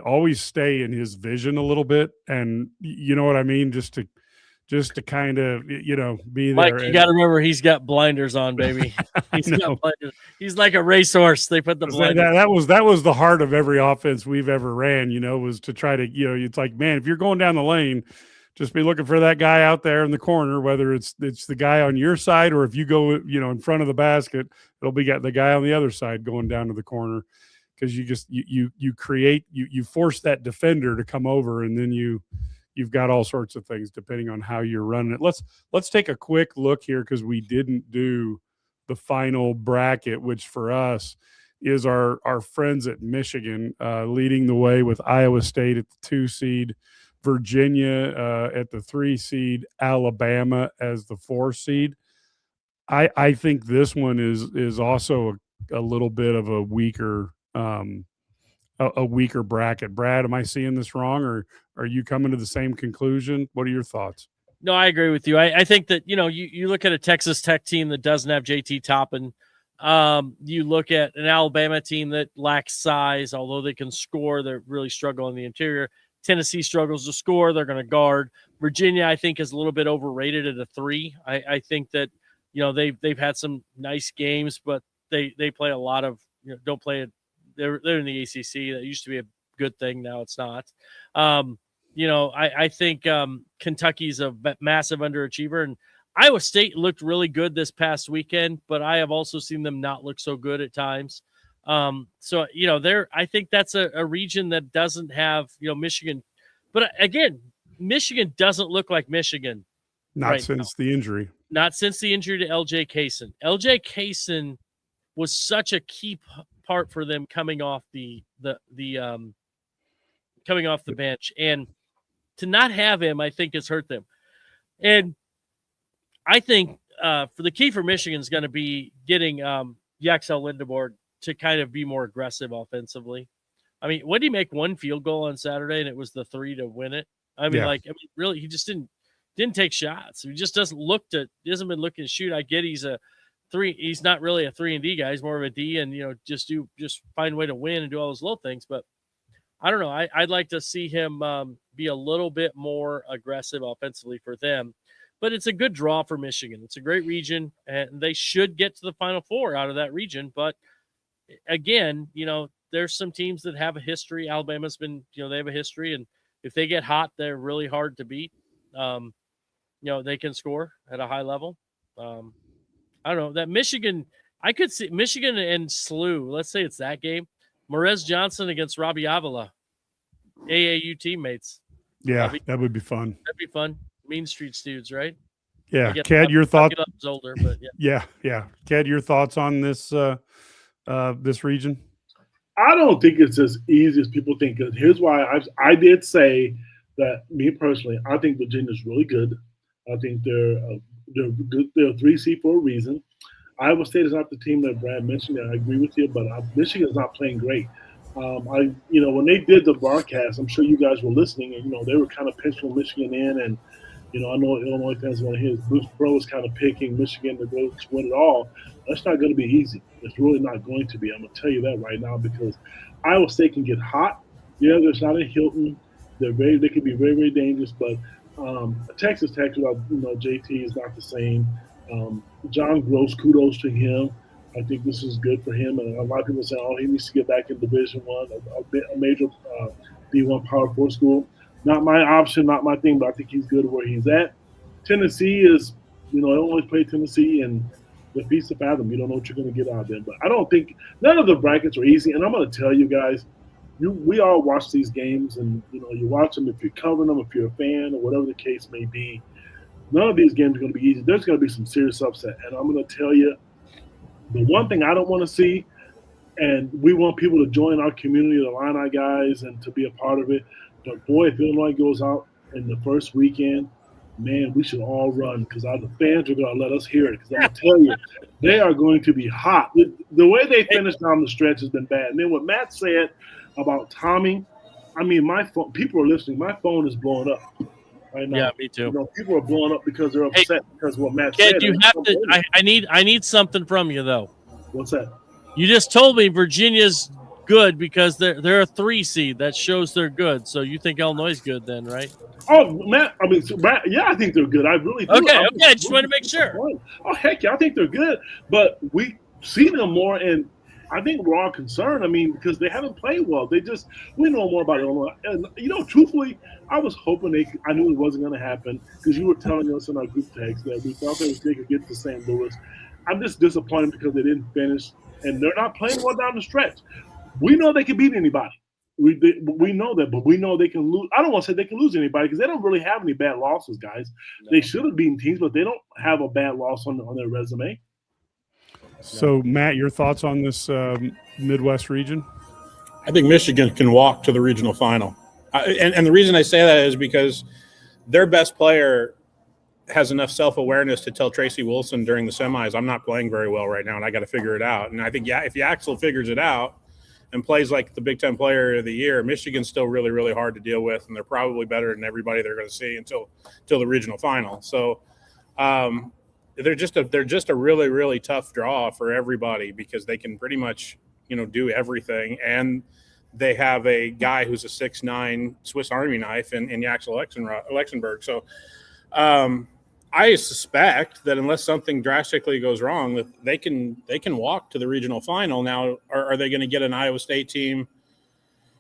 always stay in his vision a little bit. And you know what I mean? Just to kind of, be there. Mike, you got to remember, he's got blinders on, baby. He's got blinders. He's like a racehorse. They put the blinders. That was the heart of every offense we've ever ran, was to try to, it's like, man, if you're going down the lane, just be looking for that guy out there in the corner, whether it's the guy on your side, or if you go, in front of the basket, it'll be the guy on the other side going down to the corner. Because you force that defender to come over, and then you've got all sorts of things depending on how you're running it. Let's take a quick look here, because we didn't do the final bracket, which for us is our friends at Michigan leading the way with Iowa State at the 2 seed, Virginia at the 3 seed, Alabama as the 4 seed. I think this one is also a little bit of a weaker bracket. Brad, am I seeing this wrong, or are you coming to the same conclusion? What are your thoughts? No, I agree with you. I think that, you look at a Texas Tech team that doesn't have JT Toppin. You look at an Alabama team that lacks size, although they can score, they're really struggling in the interior. Tennessee struggles to score, they're going to guard. Virginia, I think, is a little bit overrated at a 3. I think that, they've had some nice games, but they play a lot of, don't play it. They're in the ACC. That used to be a good thing. Now it's not. I think Kentucky's a massive underachiever, and Iowa State looked really good this past weekend, but I have also seen them not look so good at times. So, I think that's a region that doesn't have, Michigan. But again, Michigan doesn't look like Michigan. Not since the injury. Not since the injury to LJ Kaysen. LJ Kaysen was such a key part for them coming off the bench, and to not have him, I think, has hurt them. And I think for the key for Michigan is going to be getting Yaxel Lindebord to kind of be more aggressive offensively. I mean, what did he make? 1 field goal on Saturday, and it was the 3 to win it. Really, he just didn't take shots. He just hasn't been looking to shoot. I get he's a 3. He's not really a 3-and-D guy. He's more of a D, and just find a way to win and do all those little things. But I don't know. I'd like to see him be a little bit more aggressive offensively for them. But it's a good draw for Michigan. It's a great region, and they should get to the Final Four out of that region. But again, there's some teams that have a history. Alabama's been, they have a history, and if they get hot, they're really hard to beat. They can score at a high level. I don't know that Michigan. I could see Michigan and SLU. Let's say it's that game. Morez Johnson against Robbie Avila, AAU teammates. Yeah, that would be fun. That'd be fun. Mean Street dudes, right? Yeah, Ked, your thoughts? Older, but yeah. Ked, your thoughts on this this region? I don't think it's as easy as people think. Here's why I did say that. Me personally, I think Virginia's really good. I think they're good. They're a 3 seed for a reason. Iowa State is not the team that Brad mentioned. And I agree with you, but Michigan is not playing great. When they did the broadcast, I'm sure you guys were listening, and they were kind of penciling Michigan in, and I know Illinois fans want to hear Bruce Pro is kind of picking Michigan to go to win it all. That's not going to be easy. It's really not going to be. I'm going to tell you that right now, because Iowa State can get hot. Yeah, there's not a Hilton. They can be very, very dangerous, but Texas Tech, without JT, is not the same. John Gross, kudos to him. I think this is good for him. And a lot of people say, "Oh, he needs to get back in Division One, a major D1 Power 4 school." Not my option, not my thing, but I think he's good where he's at. Tennessee is, I always play Tennessee, and the feast of fathom. You don't know what you're going to get out of them. But I don't think none of the brackets are easy. And I'm going to tell you guys, we all watch these games, and you watch them if you're covering them, if you're a fan, or whatever the case may be. None of these games are going to be easy. There's going to be some serious upset, and I'm going to tell you, the one thing I don't want to see, and we want people to join our community, the Illini guys, and to be a part of it. But boy, if Illinois goes out in the first weekend, man, we should all run because the fans are going to let us hear it. Because I'm going to tell you, they are going to be hot. The way they finished down the stretch has been bad. And then what Matt said about Tommy, I mean, my phone, people are listening. My phone is blowing up right now. Yeah, me too. People are blowing up because they're upset because of what Matt Kid, said. you have to. I need something from you though. What's that? You just told me Virginia's good because they're a 3 seed. That shows they're good. So you think Illinois is good then, right? Oh, Matt, yeah, I think they're good. I really do. Okay. I just want to make sure. Oh, heck yeah, I think they're good. But we see them more, and I think we're all concerned. I mean, because they haven't played well. We know more about Illinois. And, truthfully, I was hoping I knew it wasn't going to happen because you were telling us in our group text that we thought they could get to St. Louis. I'm just disappointed because they didn't finish, and they're not playing well down the stretch. We know they can beat anybody. We know that, but we know they can lose. I don't want to say they can lose anybody because they don't really have any bad losses, guys. No. They should have beaten teams, but they don't have a bad loss on their resume. So, Matt, your thoughts on this Midwest region? I think Michigan can walk to the regional final. And the reason I say that is because their best player has enough self-awareness to tell Tracy Wilson during the semis, I'm not playing very well right now, and I got to figure it out. And I think, if Yaxel figures it out and plays like the Big Ten Player of the Year, Michigan's still really, really hard to deal with, and they're probably better than everybody they're going to see until the regional final. So they're just a really, really tough draw for everybody because they can pretty much do everything, and they have a guy who's a 6'9" Swiss Army knife in Yaxel Luxembourg. So I suspect that unless something drastically goes wrong, that they can walk to the regional final. Now, are they going to get an Iowa State team?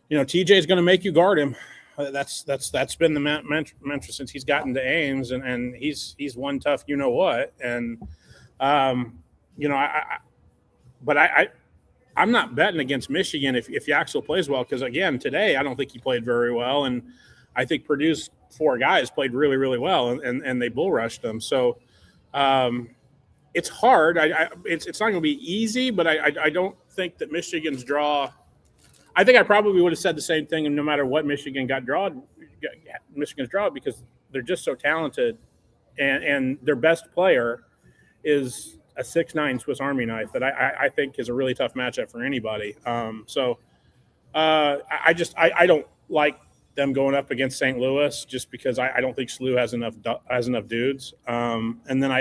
TJ is going to make you guard him. That's been the mantra since he's gotten to Ames, and he's one tough what. And I'm not betting against Michigan if Yaxel plays well, because again today I don't think he played very well, and I think Purdue's 4 guys played really, really well, and they bull rushed them. So it's hard. It's not going to be easy, but I don't think that Michigan's draw. I think I probably would have said the same thing, no matter what Michigan's draw, because they're just so talented, and their best player is a 6'9" Swiss Army knife that I think is a really tough matchup for anybody. I don't like them going up against St. Louis just because I don't think SLU has enough dudes. And then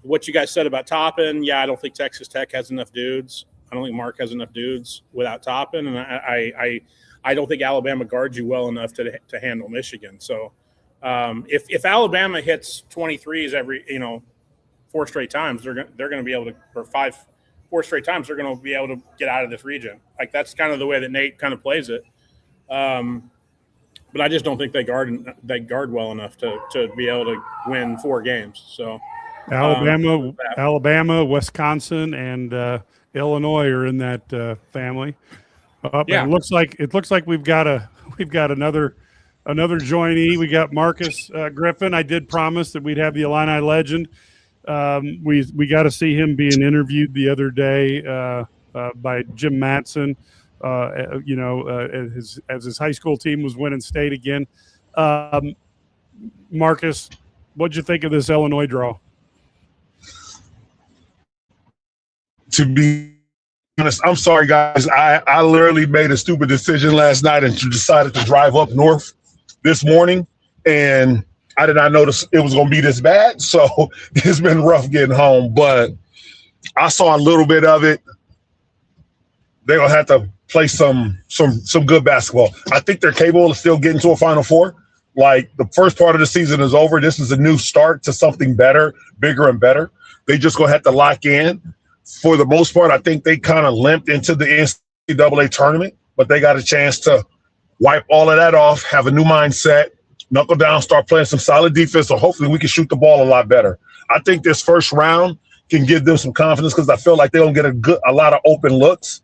what you guys said about Toppin, I don't think Texas Tech has enough dudes. I don't think Mark has enough dudes without Toppin, and I don't think Alabama guards you well enough to handle Michigan. So if Alabama hits 23s every 4 straight times, they're going to be able to, or 4 straight times, they're going to be able to get out of this region. Like that's kind of the way that Nate kind of plays it. But I just don't think they guard well enough to be able to win 4 games. So Alabama, Wisconsin, and Illinois are in that family. It looks like we've got another joinee. We got Marcus Griffin. I did promise that we'd have the Illini legend. We got to see him being interviewed the other day by Jim Mattson. As his high school team was winning state again. Marcus, what'd you think of this Illinois draw? To be honest, I'm sorry, guys. I literally made a stupid decision last night and decided to drive up north this morning, and I did not notice it was going to be this bad. So it's been rough getting home, but I saw a little bit of it. They're going to have to play some good basketball. I think they're capable of still getting to a Final Four Like, the first part of the season is over. This is a new start to something better, bigger and better. They just going to have to lock in. For the most part, I think they kind of limped into the NCAA tournament, but they got a chance to wipe all of that off, have a new mindset, knuckle down, start playing some solid defense, so hopefully we can shoot the ball a lot better. I think this first round can give them some confidence because I feel like they don't get a lot of open looks.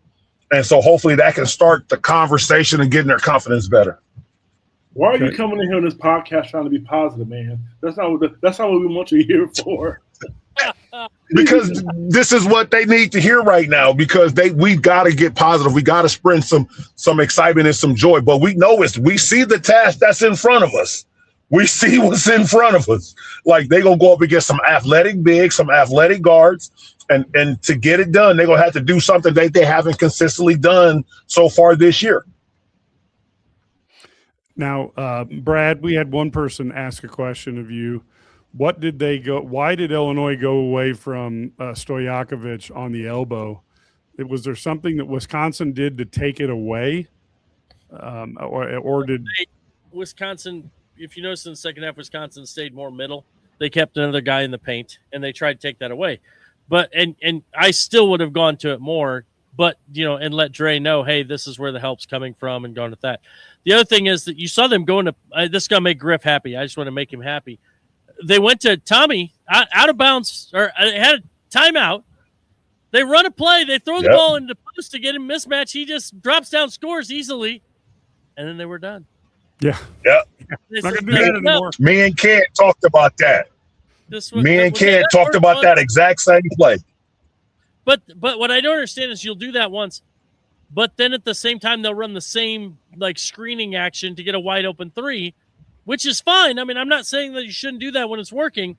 And so hopefully that can start the conversation and getting their confidence better. Why are you coming in here on this podcast trying to be positive, man? That's not what we want you here for. Because this is what they need to hear right now, because we got to get positive. We got to sprint some excitement and some joy. But we know we see the task that's in front of us. We see what's in front of us. Like, they going to go up against some athletic bigs, some athletic guards. And to get it done, they're going to have to do something that they haven't consistently done so far this year. Now, Brad, we had one person ask a question of you. Why did Illinois go away from Stojakovic on the elbow? Was there something that Wisconsin did to take it away? Or did Wisconsin, if you notice in the second half, Wisconsin stayed more middle. They kept another guy in the paint, and they tried to take that away. But and I still would have gone to it more, but and let Dre know, hey, this is where the help's coming from, and gone with that. The other thing is that you saw them going to this is gonna make Griff happy. I just want to make him happy. They went to Tommy out of bounds, or had a timeout. They run a play. They throw the ball into the post to get him mismatch. He just drops down, scores easily, and then they were done. Yeah. Not gonna do that anymore. Me and Kent talked about that. Talked about that exact same play. But what I don't understand is you'll do that once, but then at the same time they'll run the same screening action to get a wide open three, which is fine. I mean, I'm not saying that you shouldn't do that when it's working,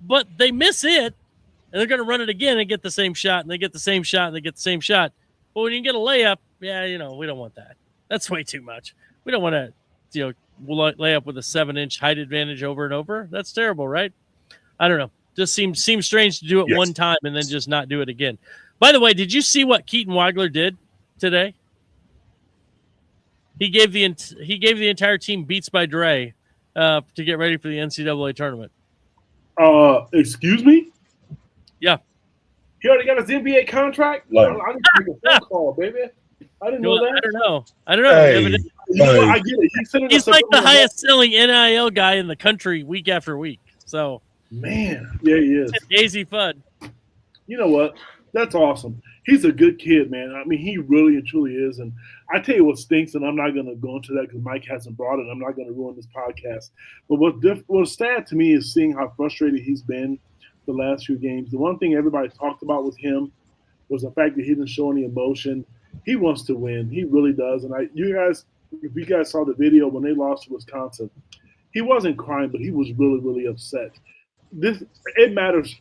but they miss it, and they're going to run it again and get the same shot, and they get the same shot, and they get the same shot. But when you get a layup, we don't want that. That's way too much. We don't want to, lay up with a 7-inch height advantage over and over. That's terrible, right? I don't know. Just seems strange to do it one time and then just not do it again. By the way, did you see what Keaton Wagler did today? He gave the entire team beats by Dre to get ready for the NCAA tournament. Excuse me? Yeah. He already got his NBA contract? I need to make a phone call, baby. I didn't know that. I don't know. Hey, I get it. He's like the highest selling NIL guy in the country week after week. So, man, yeah, he is. Daisy Fudd. You know what? That's awesome. He's a good kid, man. I mean, he really and truly is. And I tell you what stinks, and I'm not going to go into that because Mike hasn't brought it. I'm not going to ruin this podcast. But what's sad to me is seeing how frustrated he's been the last few games. The one thing everybody talked about with him was the fact that he didn't show any emotion. He wants to win. He really does. And if you guys saw the video when they lost to Wisconsin, he wasn't crying, but he was really, really upset. It matters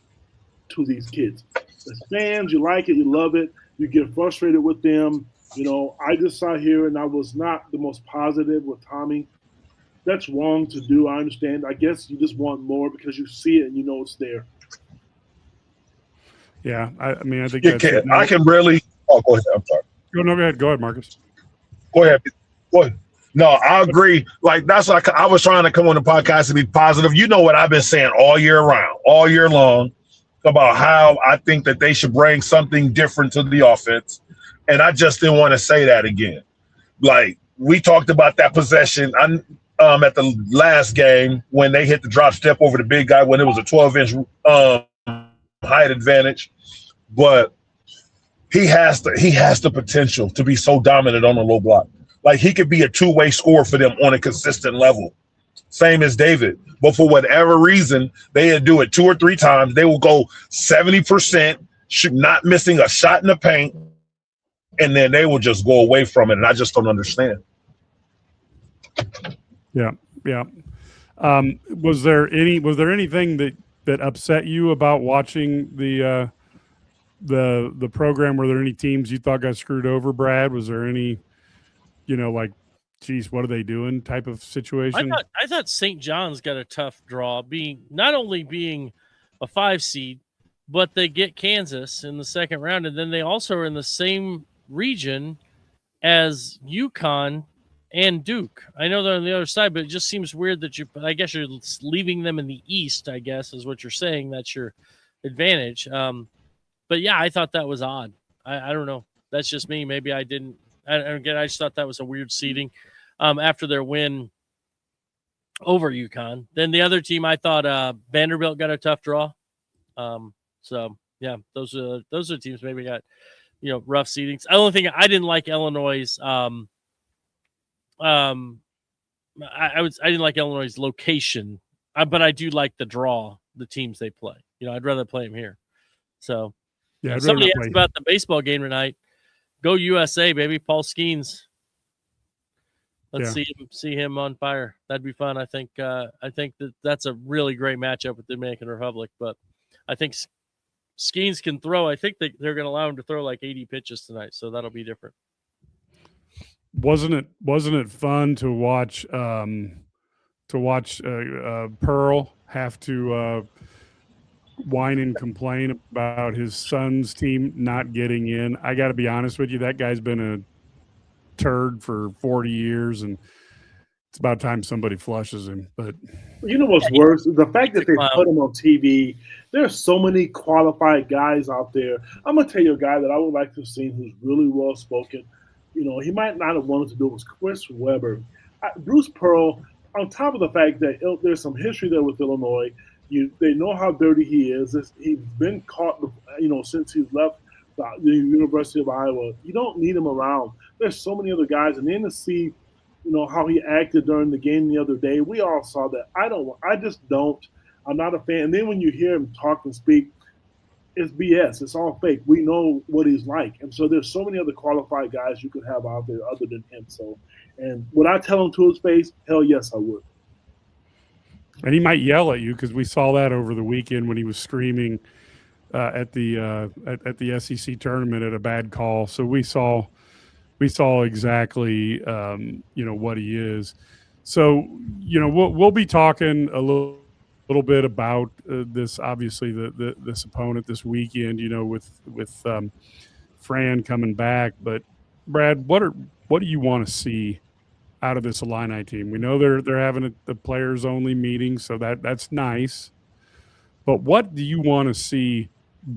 to these kids. As fans, you like it, you love it, you get frustrated with them. I just sat here and I was not the most positive with Tommy. That's wrong to do. I understand. I guess you just want more because you see it and you know it's there. Yeah, I think that's I can really. Oh, go ahead. I'm sorry. Go ahead. Go ahead, Marcus. Go ahead. No, I agree. That's like I was trying to come on the podcast to be positive. You know what I've been saying all year long, about how I think that they should bring something different to the offense. And I just didn't want to say that again. We talked about that possession at the last game when they hit the drop step over the big guy when it was a 12-inch height advantage. But he has the potential to be so dominant on the low block. He could be a two-way scorer for them on a consistent level. Same as David. But for whatever reason, they do it 2 or 3 times. They will go 70%, not missing a shot in the paint, and then they will just go away from it. And I just don't understand. Yeah. Was there anything that upset you about watching the program? Were there any teams you thought got screwed over, Brad? Was there any, geez, what are they doing type of situation? I thought St. John's got a tough draw, not only being a 5 seed, but they get Kansas in the second round, and then they also are in the same region as UConn and Duke. I know they're on the other side, but it just seems weird that I guess you're leaving them in the East, I guess, is what you're saying. That's your advantage. But yeah, I thought that was odd. I don't know. That's just me. Maybe I didn't. Again, I just thought that was a weird seeding after their win over UConn. Then the other team, I thought Vanderbilt got a tough draw. So yeah, those are teams maybe got rough seedings. The only thing I didn't like Illinois'. I didn't like Illinois' location, but I do like the draw, the teams they play. I'd rather play them here. So yeah, somebody asked about the baseball game tonight. Go USA, baby. Paul Skeens. Let's see him on fire. That'd be fun. I think that's a really great matchup with the Dominican Republic. But I think Skeens can throw. I think they're going to allow him to throw like 80 pitches tonight, so that'll be different. Wasn't it fun to watch Pearl have to whine and complain about his son's team not getting in? I got to be honest with you, that guy's been a turd for 40 years, and it's about time somebody flushes him. But you know what's worse? The fact that they put him on TV. There's so many qualified guys out there. I'm gonna tell you a guy that I would like to have seen who's really well spoken. He might not have wanted to do it, was Chris Webber. Bruce Pearl, on top of the fact that there's some history there with Illinois, they know how dirty he is. He's been caught, since he's left the University of Iowa. You don't need him around. There's so many other guys. And then to see, how he acted during the game the other day, we all saw that. I just don't. I'm not a fan. And then when you hear him talk and speak, it's BS. It's all fake. We know what he's like. And so there's so many other qualified guys you could have out there other than him. So, and would I tell him to his face? Hell yes, I would. And he might yell at you, because we saw that over the weekend when he was screaming at the SEC tournament at a bad call. So we saw exactly what he is. So we'll be talking a little bit about this, obviously this opponent this weekend, with Fran coming back. But Brad, what do you want to see out of this Illini team? We know they're having the players only meeting, so that's nice. But what do you want to see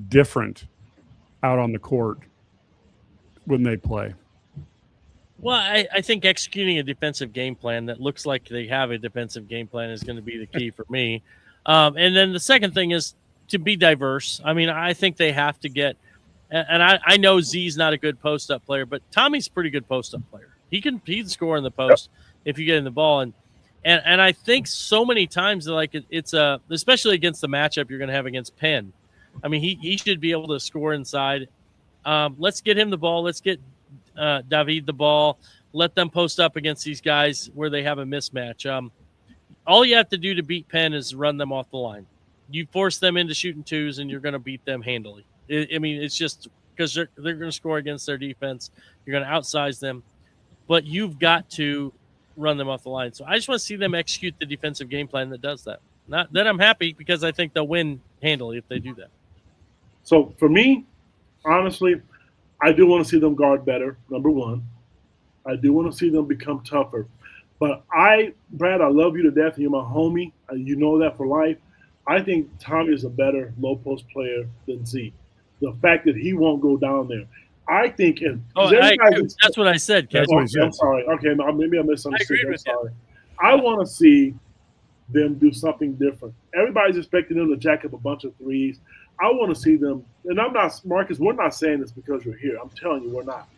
different out on the court when they play? Well, I think executing a defensive game plan that looks like they have a defensive game plan is going to be the key for me. And then the second thing is to be diverse. I mean, I think they have to get – and I know Z's not a good post-up player, but Tommy's a pretty good post-up player. He can score in the post if you get in the ball. And I think so many times, like it's especially against the matchup you're going to have against Penn. I mean, he should be able to score inside. Let's get him the ball. Let's get David the ball. Let them post up against these guys where they have a mismatch. All you have to do to beat Penn is run them off the line. You force them into shooting twos, and you're going to beat them handily. It's just because they're going to score against their defense. You're going to outsize them. But you've got to run them off the line. So I just want to see them execute the defensive game plan that does that. Not that I'm happy, because I think they'll win handily if they do that. So for me, honestly, I do want to see them guard better, number one. I do want to see them become tougher. But Brad, I love you to death, and you're my homie. You know that for life. I think Tommy is a better low post player than Z. The fact that he won't go down there. I think that's what I said, Ken. I'm sorry. Okay, no, maybe I misunderstood. I'm sorry. I want to see them do something different. Everybody's expecting them to jack up a bunch of threes. I want to see them, and I'm not, Marcus, we're not saying this because you're here. I'm telling you, we're not.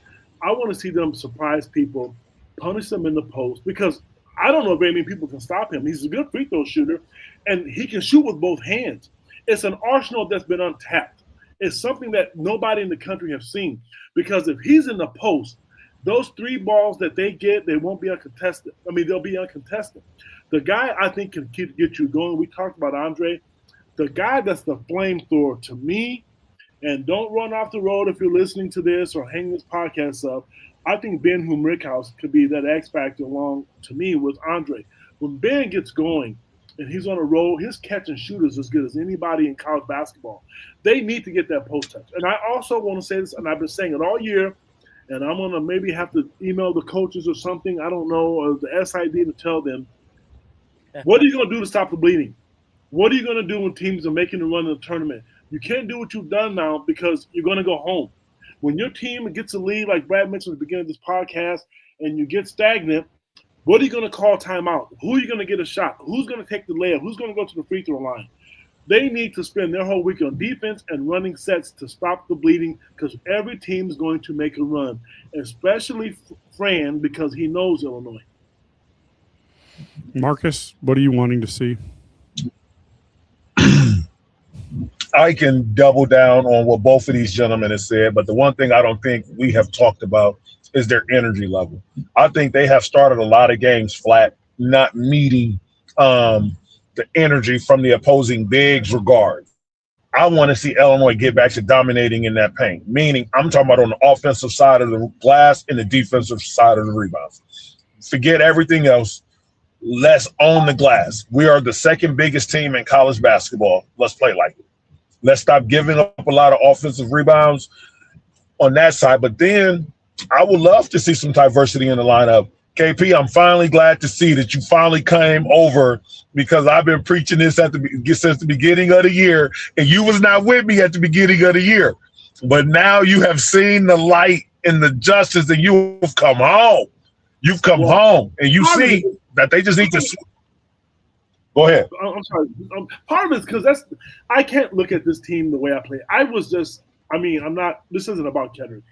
I want to see them surprise people, punish them in the post, because I don't know if very many people can stop him. He's a good free throw shooter, and he can shoot with both hands. It's an arsenal that's been untapped. It's something that nobody in the country have seen, because if he's in the post, those three balls that they get, they won't be uncontested. I mean, they'll be uncontested. The guy I think can get you going. We talked about Andre. The guy that's the flamethrower to me, and don't run off the road if you're listening to this or hang this podcast up, I think Ben Humrickhouse could be that X factor along, to me, with Andre. When Ben gets going and he's on a roll, his catch and shoot is as good as anybody in college basketball. They need to get that post touch. And I also want to say this, and I've been saying it all year, and I'm gonna maybe have to email the coaches or something. I don't know, or the SID to tell them, what are you gonna do to stop the bleeding? What are you gonna do when teams are making a run in the tournament? You can't do what you've done now because you're gonna go home. When your team gets a lead, like Brad mentioned at the beginning of this podcast, and you get stagnant, what are you going to call timeout? Who are you going to get a shot? Who's going to take the layup? Who's going to go to the free throw line? They need to spend their whole week on defense and running sets to stop the bleeding because every team is going to make a run, especially Fran because he knows Illinois. Marcus, what are you wanting to see? I can double down on what both of these gentlemen have said, but the one thing I don't think we have talked about is their energy level. I think they have started a lot of games flat, not meeting the energy from the opposing bigs regard. I want to see Illinois get back to dominating in that paint, meaning I'm talking about on the offensive side of the glass and the defensive side of the rebounds. Forget everything else. Let's own the glass. We are the second biggest team in college basketball. Let's play like it. Let's stop giving up a lot of offensive rebounds on that side. But then I would love to see some diversity in the lineup. KP, I'm finally glad to see that you finally came over because I've been preaching this since the beginning of the year, and you was not with me at the beginning of the year. But now you have seen the light and the justice, and you've come home. You've come home, and you see that they just need to – go ahead. I'm sorry. Part of it is because I can't look at this team the way I play. I'm not – this isn't about Kendrick.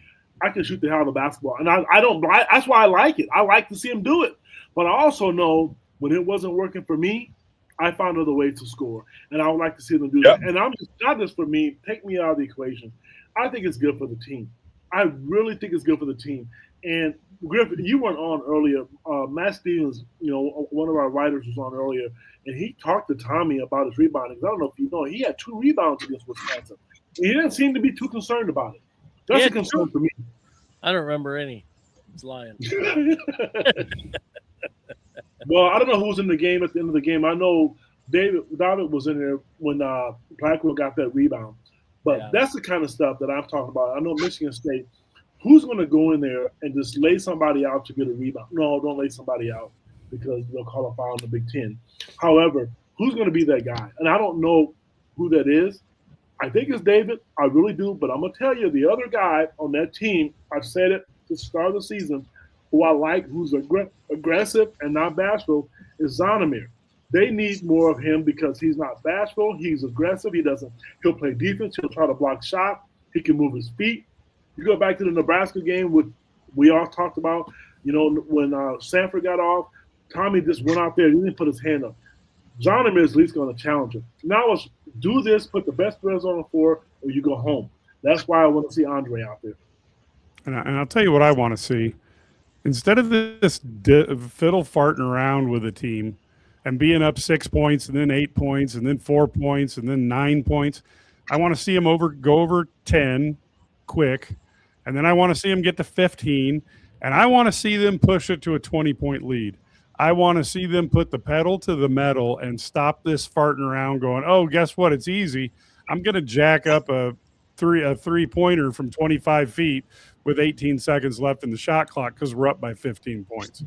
I can shoot the hell out of basketball, and I don't. That's why I like it. I like to see him do it, but I also know when it wasn't working for me, I found other ways to score, and I would like to see them do that. And I'm just not just for me. Take me out of the equation. I think it's good for the team. I really think it's good for the team. And Griffin, you weren't on earlier. Matt Stevens, one of our writers was on earlier, and he talked to Tommy about his rebounding. I don't know if you know, he had 2 rebounds against Wisconsin. He didn't seem to be too concerned about it. That's a concern for me. I don't remember any. He's lying. Well, I don't know who was in the game at the end of the game. I know David was in there when Blackwell got that rebound. But that's the kind of stuff that I'm talking about. I know Michigan State, who's going to go in there and just lay somebody out to get a rebound? No, don't lay somebody out because they'll call a foul in the Big Ten. However, who's going to be that guy? And I don't know who that is. I think it's David. I really do. But I'm going to tell you, the other guy on that team, I've said it to start of the season, who I like, who's aggressive and not bashful, is Zonomir. They need more of him because he's not bashful. He's aggressive. He'll play defense. He'll try to block shot. He can move his feet. You go back to the Nebraska game, which we all talked about, when Sanford got off, Tommy just went out there. He didn't put his hand up. Zonomir is at least going to challenge him. Now let's do this, put the best players on the floor, or you go home. That's why I want to see Andre out there. And I'll tell you what I want to see. Instead of this fiddle farting around with a team and being up 6 points and then 8 points and then 4 points and then 9 points, I want to see them go over 10 quick, and then I want to see them get to 15, and I want to see them push it to a 20-point lead. I want to see them put the pedal to the metal and stop this farting around going, oh, guess what? It's easy. I'm going to jack up a three-pointer from 25 feet with 18 seconds left in the shot clock because we're up by 15 points.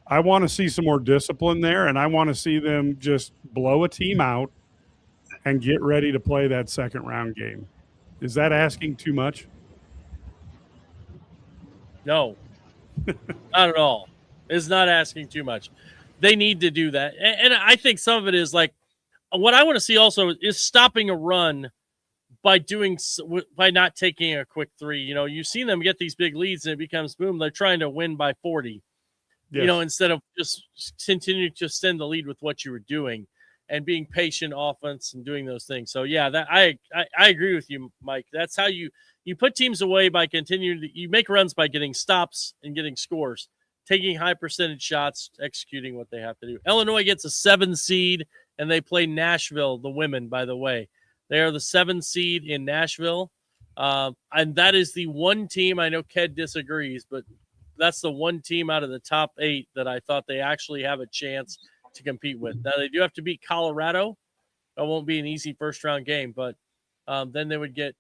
I want to see some more discipline there, and I want to see them just blow a team out and get ready to play that second-round game. Is that asking too much? No, not at all. It's not asking too much. They need to do that. And I think some of it is like what I want to see also is stopping a run by not taking a quick three. You've seen them get these big leads and it becomes boom. They're trying to win by 40, yes. Instead of just continuing to extend the lead with what you were doing and being patient offense and doing those things. So yeah, that I agree with you, Mike. That's how you put teams away by you make runs by getting stops and getting scores. Taking high percentage shots, executing what they have to do. Illinois gets a 7 seed, and they play Nashville, the women, by the way. They are the 7 seed in Nashville, and that is the one team, I know Ked disagrees, but that's the one team out of the top 8 that I thought they actually have a chance to compete with. Now, they do have to beat Colorado. That won't be an easy first-round game, but then they would get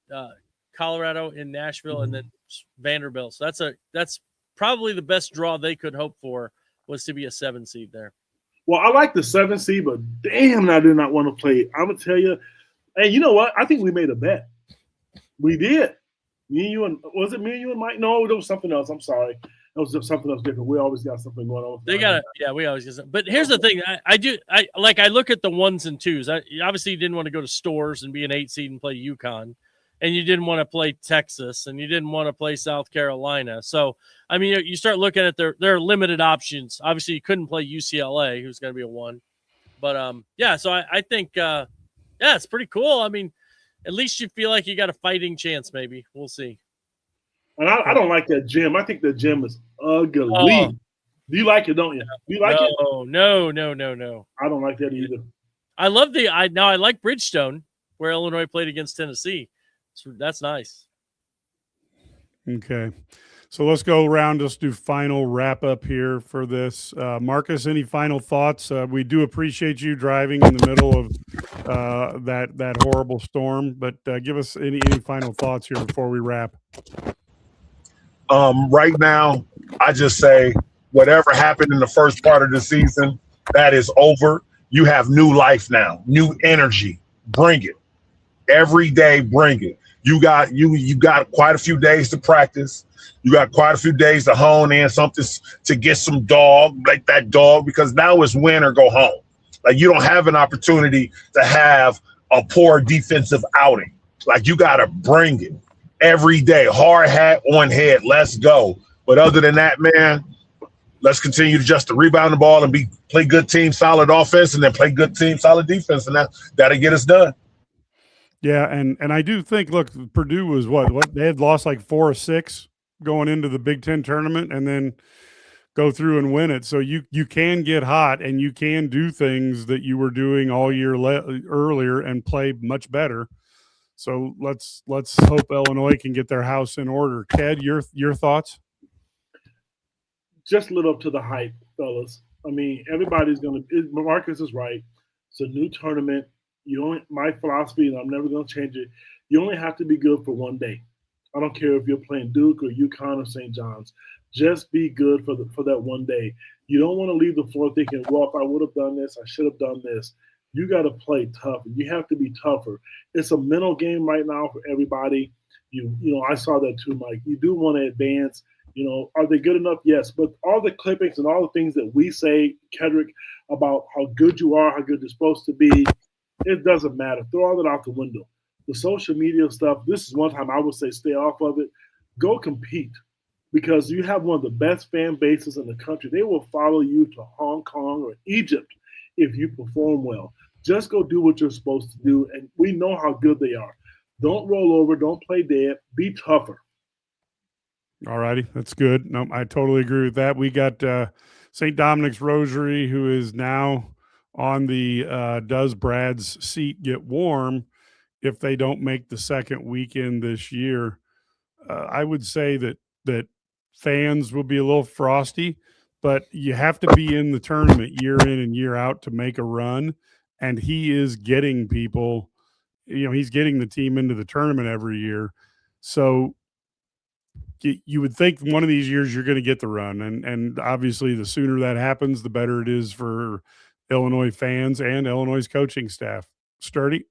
Colorado in Nashville and then Vanderbilt. So that's probably the best draw they could hope for, was to be a 7 seed there. Well, I like the 7 seed, but damn, I did not want to play. I'm gonna tell you, hey, you know what? I think we made a bet. We did. Me and you and was it me and you and Mike? No, there was something else. I'm sorry. It was just something else different. We always got something going on. They got it. Yeah, we always get something. But here's the thing. I look at the 1s and 2s. Obviously, you didn't want to go to Stores and be an 8 seed and play UConn, and you didn't want to play Texas, and you didn't want to play South Carolina. So, I mean, you start looking at there are limited options. Obviously, you couldn't play UCLA, who's going to be a 1. But, yeah, so I think, yeah, it's pretty cool. I mean, at least you feel like you got a fighting chance, maybe. We'll see. And I don't like that gym. I think the gym is ugly. Oh. Do you like it, don't you? Do you like it? No. I don't like that either. I love I like Bridgestone, where Illinois played against Tennessee. So that's nice. Okay. So let's go around. Let's do final wrap up here for this. Marcus, any final thoughts? We do appreciate you driving in the middle of that horrible storm, but give us any final thoughts here before we wrap. Right now, I just say whatever happened in the first part of the season, that is over. You have new life now, new energy. Bring it. Every day, bring it. You got quite a few days to practice. You got quite a few days to hone in something to get some dog, like that dog, because now it's win or go home. Like, you don't have an opportunity to have a poor defensive outing. Like, you got to bring it every day. Hard hat on head. Let's go. But other than that, man, let's continue to just to rebound the ball and play good team, solid offense, and then play good team, solid defense, and that'll get us done. Yeah, and I do think, look, Purdue was what they had lost like 4 or 6 going into the Big Ten tournament, and then go through and win it. So you can get hot, and you can do things that you were doing all year earlier and play much better. So let's hope Illinois can get their house in order. Ted, your thoughts? Just live up to the hype, fellas. I mean, everybody's going to – Marcus is right. It's a new tournament. My philosophy, and I'm never going to change it, you only have to be good for one day. I don't care if you're playing Duke or UConn or St. John's. Just be good for that one day. You don't want to leave the floor thinking, well, if I would have done this, I should have done this. You got to play tough. You have to be tougher. It's a mental game right now for everybody. I saw that too, Mike. You do want to advance. Are they good enough? Yes. But all the clippings and all the things that we say, Kedrick, about how good you are, how good you're supposed to be, it doesn't matter. Throw all that out the window. The social media stuff, this is one time I would say stay off of it. Go compete, because you have one of the best fan bases in the country. They will follow you to Hong Kong or Egypt if you perform well. Just go do what you're supposed to do, and we know how good they are. Don't roll over. Don't play dead. Be tougher. All righty. That's good. No, I totally agree with that. We got St. Dominic's Rosary, who is now on the does Brad's seat get warm if they don't make the second weekend this year. I would say that fans will be a little frosty, but you have to be in the tournament year in and year out to make a run. And he is getting people, he's getting the team into the tournament every year. So you would think one of these years you're going to get the run. And obviously the sooner that happens, the better it is for Illinois fans and Illinois' coaching staff. Sturdy?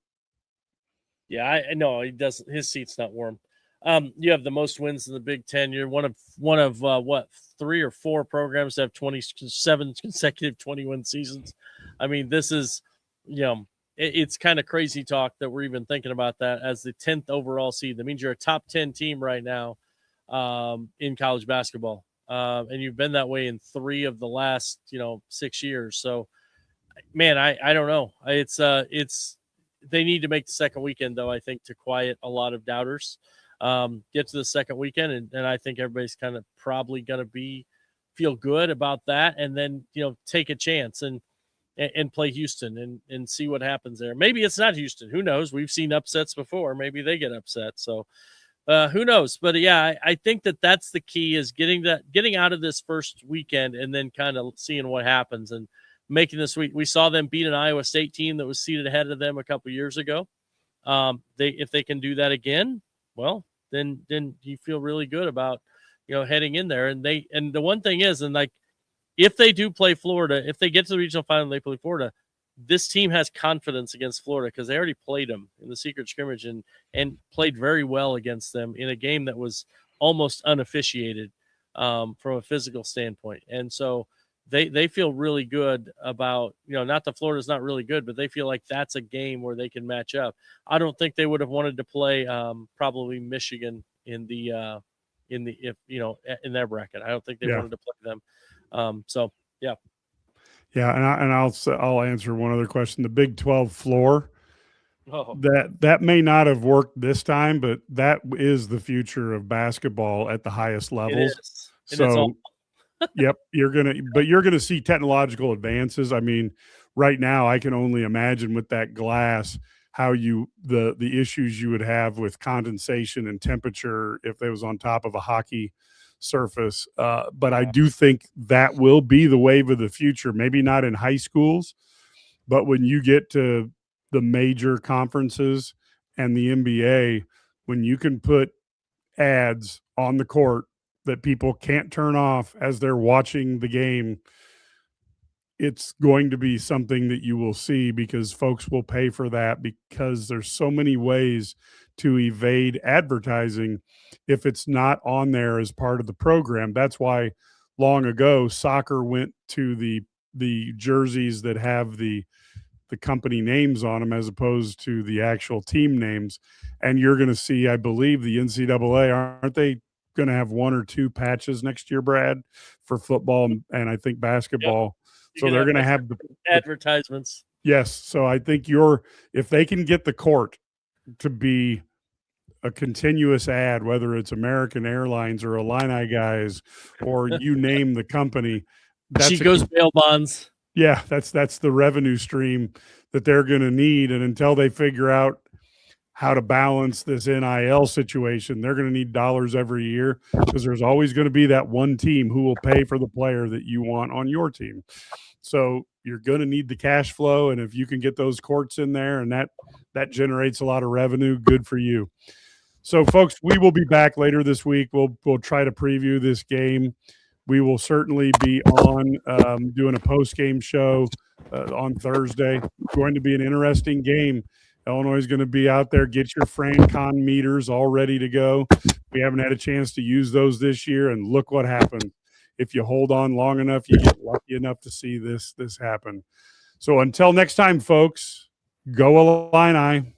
Yeah, I know he doesn't. His seat's not warm. You have the most wins in the Big Ten. You're one of what, 3 or 4 programs that have 27 consecutive 20-win seasons. I mean, this is, it's kind of crazy talk that we're even thinking about that as the 10th overall seed. That means you're a top 10 team right now in college basketball, and you've been that way in 3 of the last 6 years. So, man, I don't know. It's they need to make the second weekend, though, I think, to quiet a lot of doubters. Get to the second weekend, and I think everybody's kind of probably going to feel good about that, and then take a chance and play Houston and see what happens there. Maybe it's not Houston. Who knows? We've seen upsets before. Maybe they get upset. So who knows? But yeah, I think that's the key, is getting out of this first weekend and then kind of seeing what happens and making this week. We saw them beat an Iowa State team that was seated ahead of them a couple years ago. If they can do that again, well, then you feel really good about, heading in there. And the one thing is, and like, if they do play Florida, if they get to the regional final and they play Florida, this team has confidence against Florida because they already played them in the secret scrimmage and played very well against them in a game that was almost unofficiated from a physical standpoint. And so they feel really good about, not that Florida's not really good, but they feel like that's a game where they can match up. I don't think they would have wanted to play probably Michigan in their bracket. I don't think they wanted to play them. So yeah. Yeah, and I'll answer one other question. The Big 12 floor, that may not have worked this time, but that is the future of basketball at the highest levels. It is. So, yep, you're gonna see technological advances. I mean, right now, I can only imagine with that glass how the issues you would have with condensation and temperature if it was on top of a hockey surface. But I do think that will be the wave of the future. Maybe not in high schools, but when you get to the major conferences and the NBA, when you can put ads on the court that people can't turn off as they're watching the game, it's going to be something that you will see because folks will pay for that because there's so many ways to evade advertising if it's not on there as part of the program. That's why long ago soccer went to the jerseys that have the company names on them as opposed to the actual team names. And you're going to see, I believe, the NCAA, aren't they going to have 1 or 2 patches next year, Brad, for football and I think basketball? Yep. So they're going to have the advertisements. Yes. So I think if they can get the court to be a continuous ad, whether it's American Airlines or Illini guys or you name the company, Chico's bail bonds. Yeah, that's the revenue stream that they're going to need. And until they figure out how to balance this NIL situation, they're going to need dollars every year because there's always going to be that one team who will pay for the player that you want on your team. So you're going to need the cash flow. And if you can get those courts in there and that generates a lot of revenue, good for you. So folks, we will be back later this week. We'll try to preview this game. We will certainly be on doing a post-game show on Thursday. It's going to be an interesting game. Illinois is going to be out there. Get your FranCon meters all ready to go. We haven't had a chance to use those this year, and look what happened. If you hold on long enough, you get lucky enough to see this happen. So until next time, folks, go Illini.